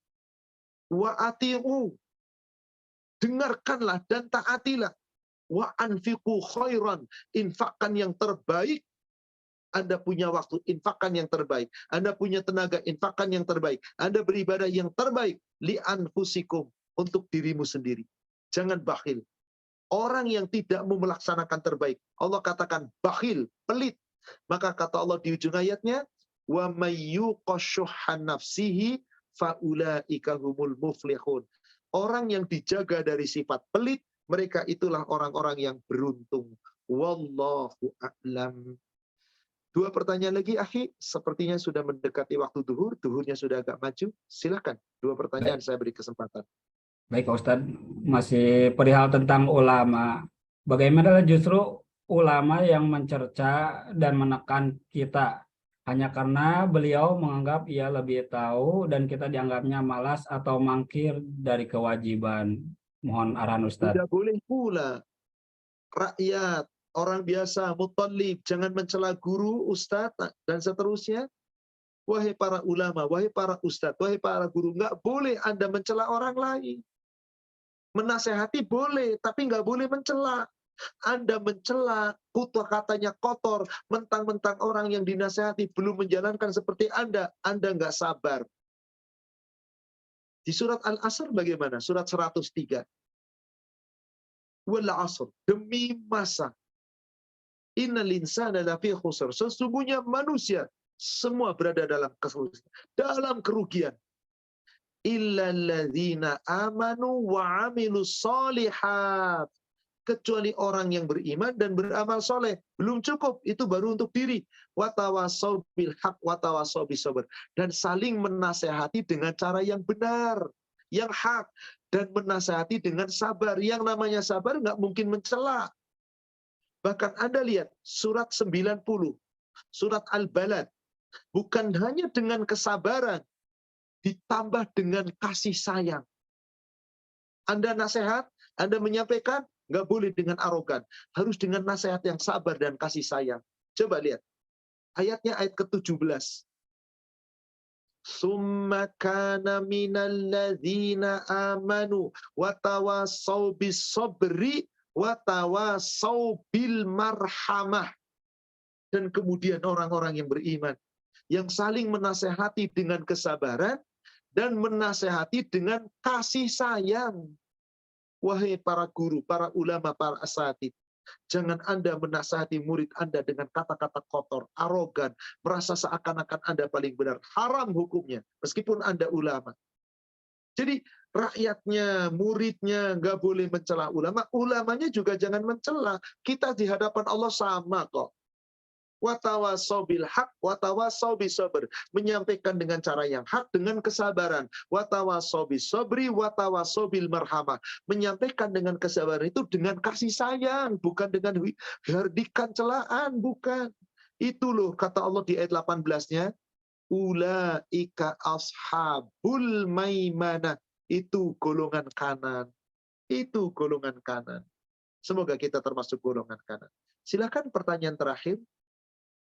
wa ati'u. Dengarkanlah dan taatilah. Wa anfiqu khairan. Infakkan yang terbaik. Anda punya waktu, infakkan yang terbaik. Anda punya tenaga, infakkan yang terbaik. Anda beribadah yang terbaik. Li anfusikum. Untuk dirimu sendiri. Jangan bakhil. Orang yang tidak mau melaksanakan terbaik. Allah katakan bakhil, pelit. Maka kata Allah di ujung ayatnya, wa mayyuqashuhan nafsihi faulaika humul muflihun. Orang yang dijaga dari sifat pelit, mereka itulah orang-orang yang beruntung. Wallahu a'lam. 2 pertanyaan lagi, akhi. Sepertinya sudah mendekati waktu duhur. Duhurnya sudah agak maju. Silakan. 2 pertanyaan saya beri kesempatan. Baik Pak Ustadz, masih perihal tentang ulama. Bagaimana justru ulama yang mencerca dan menekan kita hanya karena beliau menganggap ia lebih tahu dan kita dianggapnya malas atau mangkir dari kewajiban. Mohon arahan Ustadz. Tidak boleh pula rakyat, orang biasa, mutallib, jangan mencela guru, ustadz, dan seterusnya. Wahai para ulama, wahai para ustadz, wahai para guru, nggak boleh Anda mencela orang lain. Menasehati boleh, tapi nggak boleh mencela. Anda mencela, katanya kotor, mentang-mentang orang yang dinasehati belum menjalankan seperti Anda nggak sabar. Di surat Al-Asr bagaimana? Surat 103. Wal 'asr, demi masa. Innal insana lafi khusr. Sesungguhnya manusia semua berada dalam kerugian. Illalladzina amanu wa 'amilus shalihat. Kecuali orang yang beriman dan beramal soleh. Belum cukup, itu baru untuk diri. Watawasau bil haq watawasau bis sabr. Dan saling menasehati dengan cara yang benar, yang hak, dan menasehati dengan sabar. Yang namanya sabar nggak mungkin mencela. Bahkan Anda lihat surat 90, surat Al-Balad, bukan hanya dengan kesabaran, ditambah dengan kasih sayang. Anda nasihat, Anda menyampaikan, nggak boleh dengan arogan. Harus dengan nasihat yang sabar dan kasih sayang. Coba lihat. Ayatnya ayat ke-17. Summa kana minal ladzina amanu wa tawassau bis sabri wa tawassau bil marhamah. Dan kemudian orang-orang yang beriman yang saling menasehati dengan kesabaran dan menasehati dengan kasih sayang. Wahai para guru, para ulama, para asatidz, jangan Anda menasihati murid Anda dengan kata-kata kotor, arogan, merasa seakan-akan Anda paling benar. Haram hukumnya, meskipun Anda ulama. Jadi rakyatnya, muridnya nggak boleh mencela ulama, ulamanya juga jangan mencela. Kita di hadapan Allah sama kok. Watawasau bil haq, watawasau bis sabr. Menyampaikan dengan cara yang hak, dengan kesabaran. Watawasau bis sabri, watawasau bil marhamah. Menyampaikan dengan kesabaran itu dengan kasih sayang, bukan dengan hardikan celaan, bukan. Itu loh kata Allah di ayat 18-nya. Ulaika ashabul maimanah. Itu golongan kanan. Itu golongan kanan. Semoga kita termasuk golongan kanan. Silakan pertanyaan terakhir.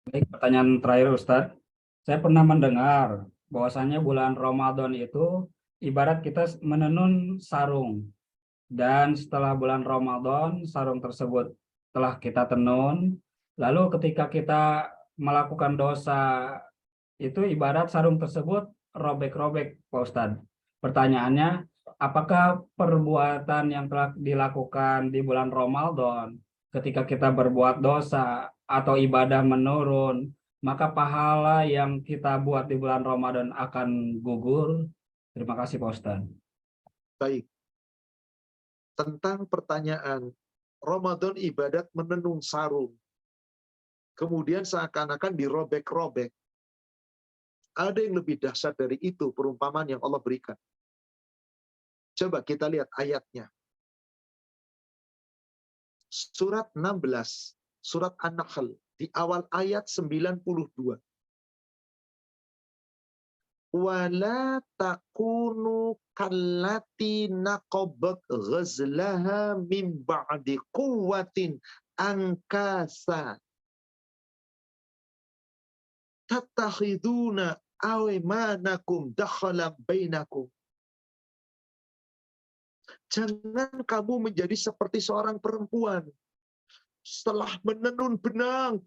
Baik, pertanyaan terakhir Ustadz. Saya pernah mendengar bahwasanya bulan Ramadan itu ibarat kita menenun sarung. Dan setelah bulan Ramadan, sarung tersebut telah kita tenun, Lalu ketika kita melakukan dosa itu ibarat sarung tersebut robek-robek, Pak Ustadz. Pertanyaannya, apakah perbuatan yang telah dilakukan di bulan Ramadan ketika kita berbuat dosa atau ibadah menurun, maka pahala yang kita buat di bulan Ramadan akan gugur? Terima kasih, Pak Ustadz. Baik. Tentang pertanyaan Ramadan ibadat menenun sarung, kemudian seakan-akan dirobek-robek. Ada yang lebih dahsyat dari itu perumpamaan yang Allah berikan. Coba kita lihat ayatnya. Surat 16, surat An-Nahl, di awal ayat 92. Wala takunu kallati naqabat ghazlaha min ba'di quwwatin ankasa tattakhiduna aymanakum dakhalan bainakum. Jangan kamu menjadi seperti seorang perempuan. Setelah menenun benang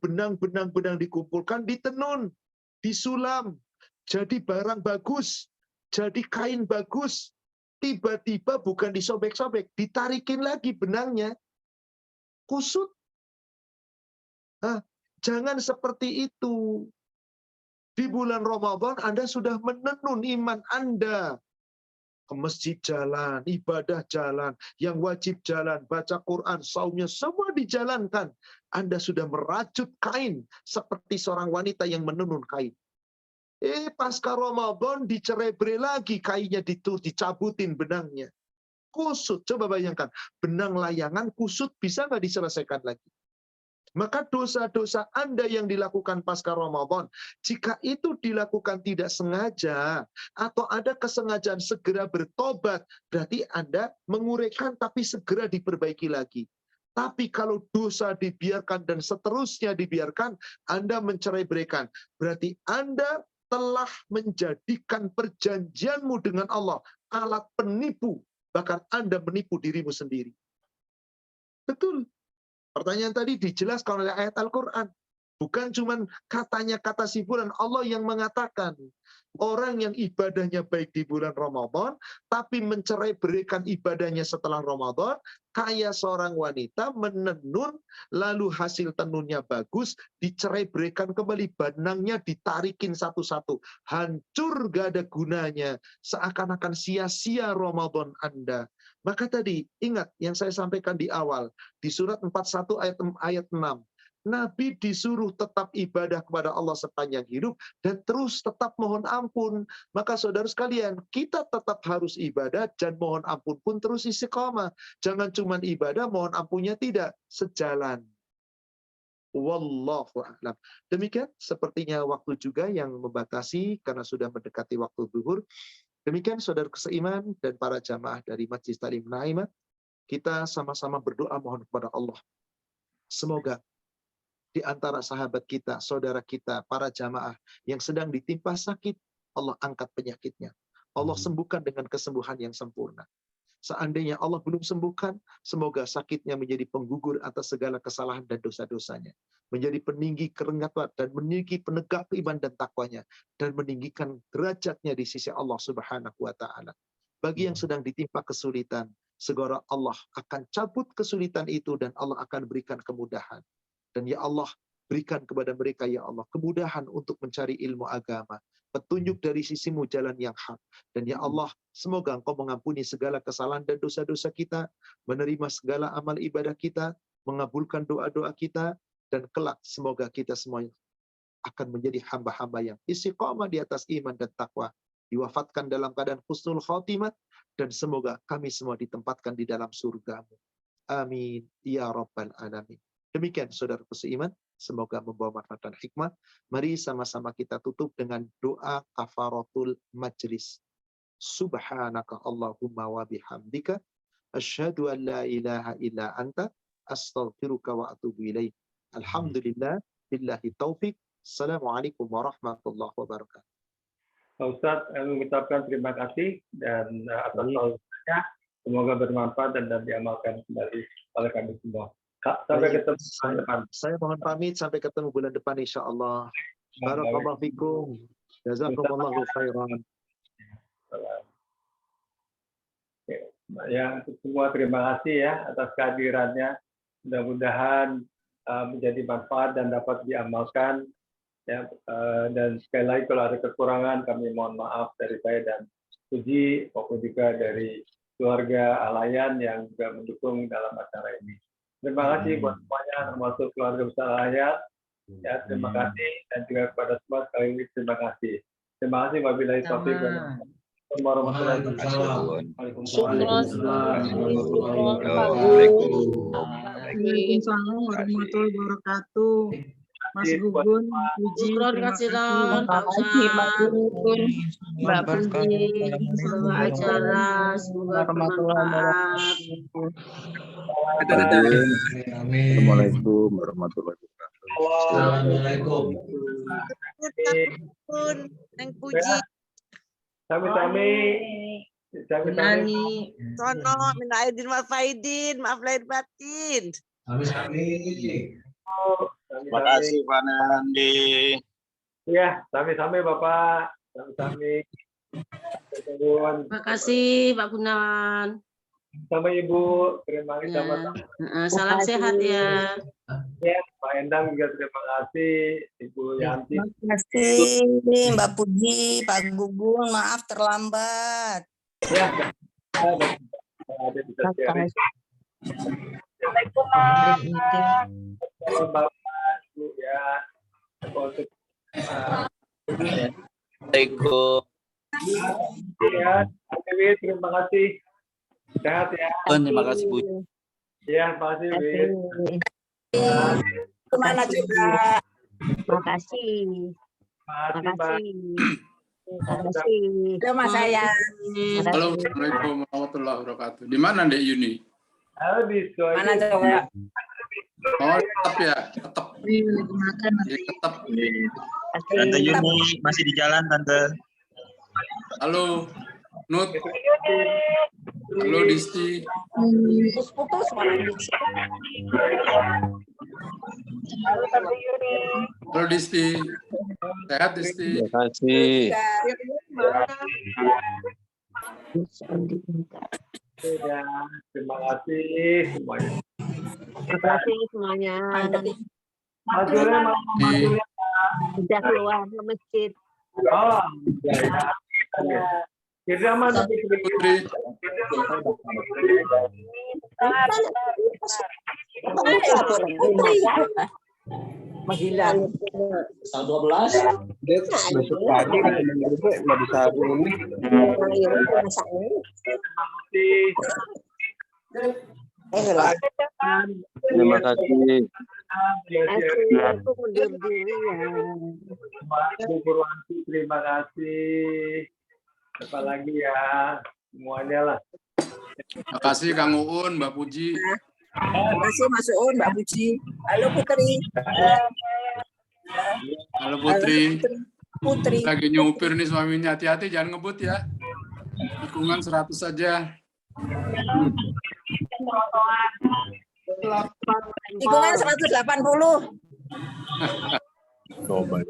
dikumpulkan, ditenun, disulam, jadi barang bagus, jadi kain bagus. Tiba-tiba bukan disobek-sobek, ditarikin lagi benangnya, kusut. Jangan seperti itu. Di bulan Ramadan Anda sudah menenun iman Anda. Ke masjid jalan, ibadah jalan, yang wajib jalan, baca Quran, saumnya semua dijalankan. Anda sudah merajut kain seperti seorang wanita yang menenun kain. Pasca Ramadan dicerebre lagi kainnya, dicabutin benangnya. Kusut, coba bayangkan. Benang layangan kusut bisa nggak diselesaikan lagi? Maka dosa-dosa Anda yang dilakukan pasca Ramadan, jika itu dilakukan tidak sengaja, atau ada kesengajaan segera bertobat, berarti Anda menguraikan tapi segera diperbaiki lagi. Tapi kalau dosa dibiarkan dan seterusnya dibiarkan, Anda mencerai-beraikan. Berarti Anda telah menjadikan perjanjianmu dengan Allah alat penipu, bahkan Anda menipu dirimu sendiri. Betul. Pertanyaan tadi dijelaskan oleh ayat Al-Quran. Bukan cuma katanya kata si fulan, Allah yang mengatakan. Orang yang ibadahnya baik di bulan Ramadan, tapi mencerai-beraikan ibadahnya setelah Ramadan, kayak seorang wanita menenun, lalu hasil tenunnya bagus, dicerai-beraikan kembali, benangnya ditarikin satu-satu. Hancur, gak ada gunanya. Seakan-akan sia-sia Ramadan Anda. Maka tadi, ingat yang saya sampaikan di awal, di surat 41 ayat 6. Nabi disuruh tetap ibadah kepada Allah sepanjang hidup dan terus tetap mohon ampun. Maka saudara sekalian, kita tetap harus ibadah dan mohon ampun pun terus istiqamah. Jangan cuma ibadah, mohon ampunnya tidak. Sejalan. Wallahu a'lam. Demikian sepertinya waktu juga yang membatasi karena sudah mendekati waktu zuhur. Demikian saudara seiman dan para jamaah dari Majlis Ta'lim Naimah, kita sama-sama berdoa mohon kepada Allah. Semoga di antara sahabat kita, saudara kita, para jamaah yang sedang ditimpa sakit, Allah angkat penyakitnya. Allah sembuhkan dengan kesembuhan yang sempurna. Seandainya Allah belum sembuhkan, semoga sakitnya menjadi penggugur atas segala kesalahan dan dosa-dosanya. Menjadi peninggi keringat dan meninggi penegak iman dan takwanya. Dan meninggikan derajatnya di sisi Allah Subhanahu wa Ta'ala. Bagi yang sedang ditimpa kesulitan, segera Allah akan cabut kesulitan itu dan Allah akan berikan kemudahan. Dan ya Allah, berikan kepada mereka ya Allah kemudahan untuk mencari ilmu agama, petunjuk dari sisimu jalan yang hak. Dan ya Allah, semoga Engkau mengampuni segala kesalahan dan dosa-dosa kita, menerima segala amal ibadah kita, mengabulkan doa-doa kita, dan kelak semoga kita semuanya akan menjadi hamba-hamba yang istiqamah di atas iman dan takwa, diwafatkan dalam keadaan husnul khotimah, dan semoga kami semua ditempatkan di dalam surga-Mu. Amin ya rabbal alamin. Demikian saudaraku seiman, semoga membawa manfaat dan hikmah. Mari sama-sama kita tutup dengan doa kafaratul majlis. Subhanaka Allahumma wa bihamdika asyhadu an la ilaha illa anta astaghfiruka wa atubu ilaik. Alhamdulillah billahi taufik. Assalamualaikum warahmatullahi wabarakatuh. Pak Ustadz, kami mengucapkan terima kasih dan atas tahunya semoga bermanfaat dan diamalkan kembali oleh kami semua. Sampai ketemu bulan depan. Saya mohon pamit sampai ketemu bulan depan insyaallah. Barakallahu fikum. Jazakumullahu khairan. Ya, untuk semua terima kasih ya atas kehadirannya. Mudah-mudahan menjadi manfaat dan dapat diamalkan. Ya, dan sekali lagi kalau ada kekurangan kami mohon maaf dari saya dan Puji maupun juga dari keluarga Alayan yang juga mendukung dalam acara ini. Terima kasih buat semuanya termasuk keluarga besar Alayan. Ya, terima kasih dan juga kepada semua sekali lagi terima kasih. Terima kasih wabillahi taufiq warahmatullahi wabarakatuh. Waalaikumsalam warahmatullahi wabarakatuh. Mas Gugun, Puji, terima kasih Pak Ustaz, Mbak Puji, semoga acara semoga bermanfaat. Assalamualaikum warahmatullahi wabarakatuh. Assalamualaikum. Neng Puji, Sami-sami. Nani, Sono, minta izin maaf Faidin, maaf lahir batin. Sami-sami. Terima kasih Pak Nandi. Ya, sami-sami Bapak. Sami-sami. Terima kasih Pak Gunawan. Sama Ibu. Terima kasih sama-sama. Salam sehat ya. Ya, Pak Endang juga terima kasih. Ibu Yanti. Terima kasih Mbak Puji, Pak Gugun, maaf terlambat. Ya, ada bisa sharing. Bapak, Ibu ya. Assalamualaikum. Ya, Dewi, terima kasih. Sehat ya. Terima kasih Bu. Ya, terima kasih Dewi. Kemana juga? Makasih. Makasih. Halo Mas saya. Halo, Assalamualaikum warahmatullahi wabarakatuh. Di mana Dek Yuni? Halo, di Mana coba? Oh, tetap ya, tetap. Ya, tetap. Tante Yuni masih di jalan Tante. Halo, Nut. Halo, Disti. Putus mana? Halo, Disti. Sehat, Disti. Terima kasih. Ya, terima kasih semuanya. Terima kasih semuanya. Mas Julia, Sudah keluar ke masjid. oh, ya. Kira mana Putri. Mas Gilang. 12. Besok pagi nggak bisa hari ini. Terima kasih. Aku mundur dulu ya. Bu Purwanti, terima kasih. Apa lagi ya? Semuanya lah. Terima kasih Kang Uun, Mbak Puji. Terima kasih Mas Uun, Mbak Puji. Halo Putri. Halo Putri. Putri. Lagi nyupir nih suaminya, hati-hati jangan ngebut ya. Tikungan 100 saja. Tikungan 180. Coba.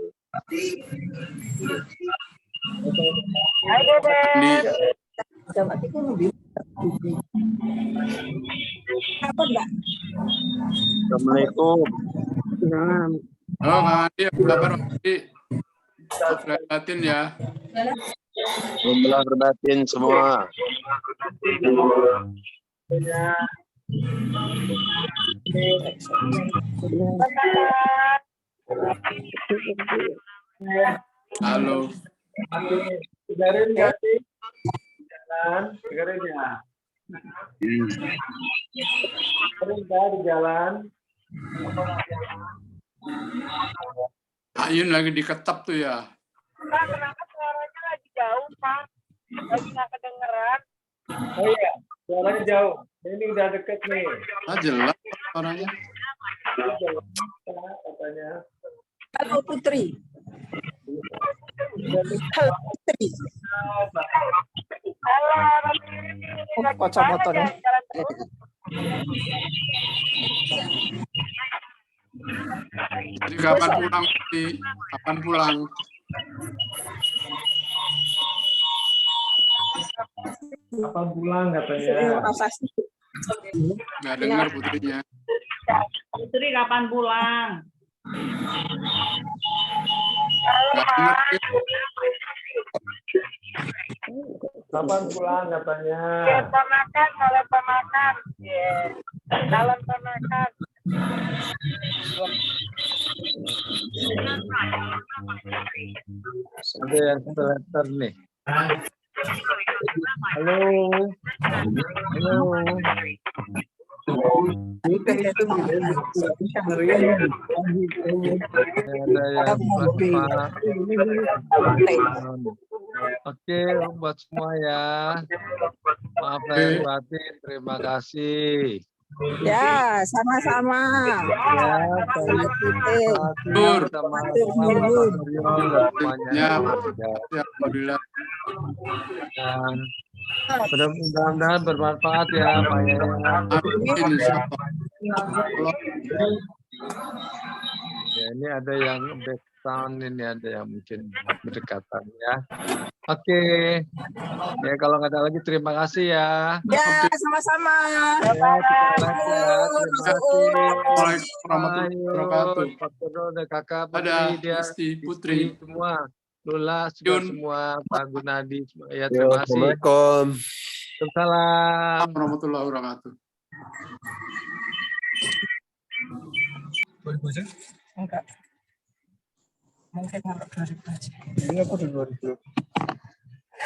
Ini Coba tikung mobil. Apa enggak? Assalamualaikum. halo Kang Andi, apa kabar Kang Andi? Selamat batin ya. Alhamdulillah berbatin semua. Halo. Dengerin nggak sih? Jalan, dengerin ya. Dengerin nggak di jalan? Ayun lagi diketap tuh ya. Pak, kenapa suaranya lagi jauh, Pak? Lagi nggak kedengeran. Oh iya, suaranya jauh. Ini udah deket nih. Ah, jelas orangnya. Katanya. Halo Putri. Halo Putri. Halo, Kocok motornya. kapan pulang? Udi? Kapan pulang? Kapan pulang katanya? Nggak dengar putrinya. Putri kapan pulang? Nggak dengar. Kapan pulang katanya? Ponakan, kalau ponakan. Calon ponakan. Ada yang letter nih. Halo. Halo. Ada yang plasma. Oke, buat semua ya. Maaf lahir batin, terima kasih. Ya, sama-sama. Ya, Tur. semuanya. Ya, alhamdulillah. Dan mudah-mudahan bermanfaat ya, Pak ya. Amin, insyaallah. Ya, ini ada yang back sound, ini ada yang mungkin berdekatan ya. Oke. Ya, kalau nggak ada lagi terima kasih ya. Ya, sama-sama. Ya, terima kasih ya. Terima kasih. Waalaikumsalam warahmatullahi wabarakatuh. Ayo, ada kakak Ada Putri, dia Putri. semua. Lula juga Yun. semua, Pak Gunadi semua. Ya, terima kasih. Assalamualaikum. Salam. Warahmatullahi wabarakatuh. Enggak. Mungkin kalau 2000 aja. Ini aku udah 2000.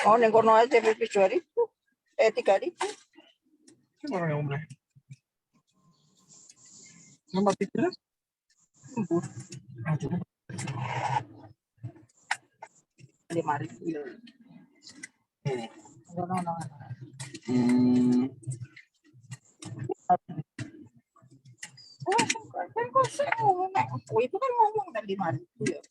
Oh, neng kono aja PP 2000. 3000. Gimana yang umrah? Nomor 3? Empur. 5.000. No. Itu kan ngomong tadi 5.000 ya.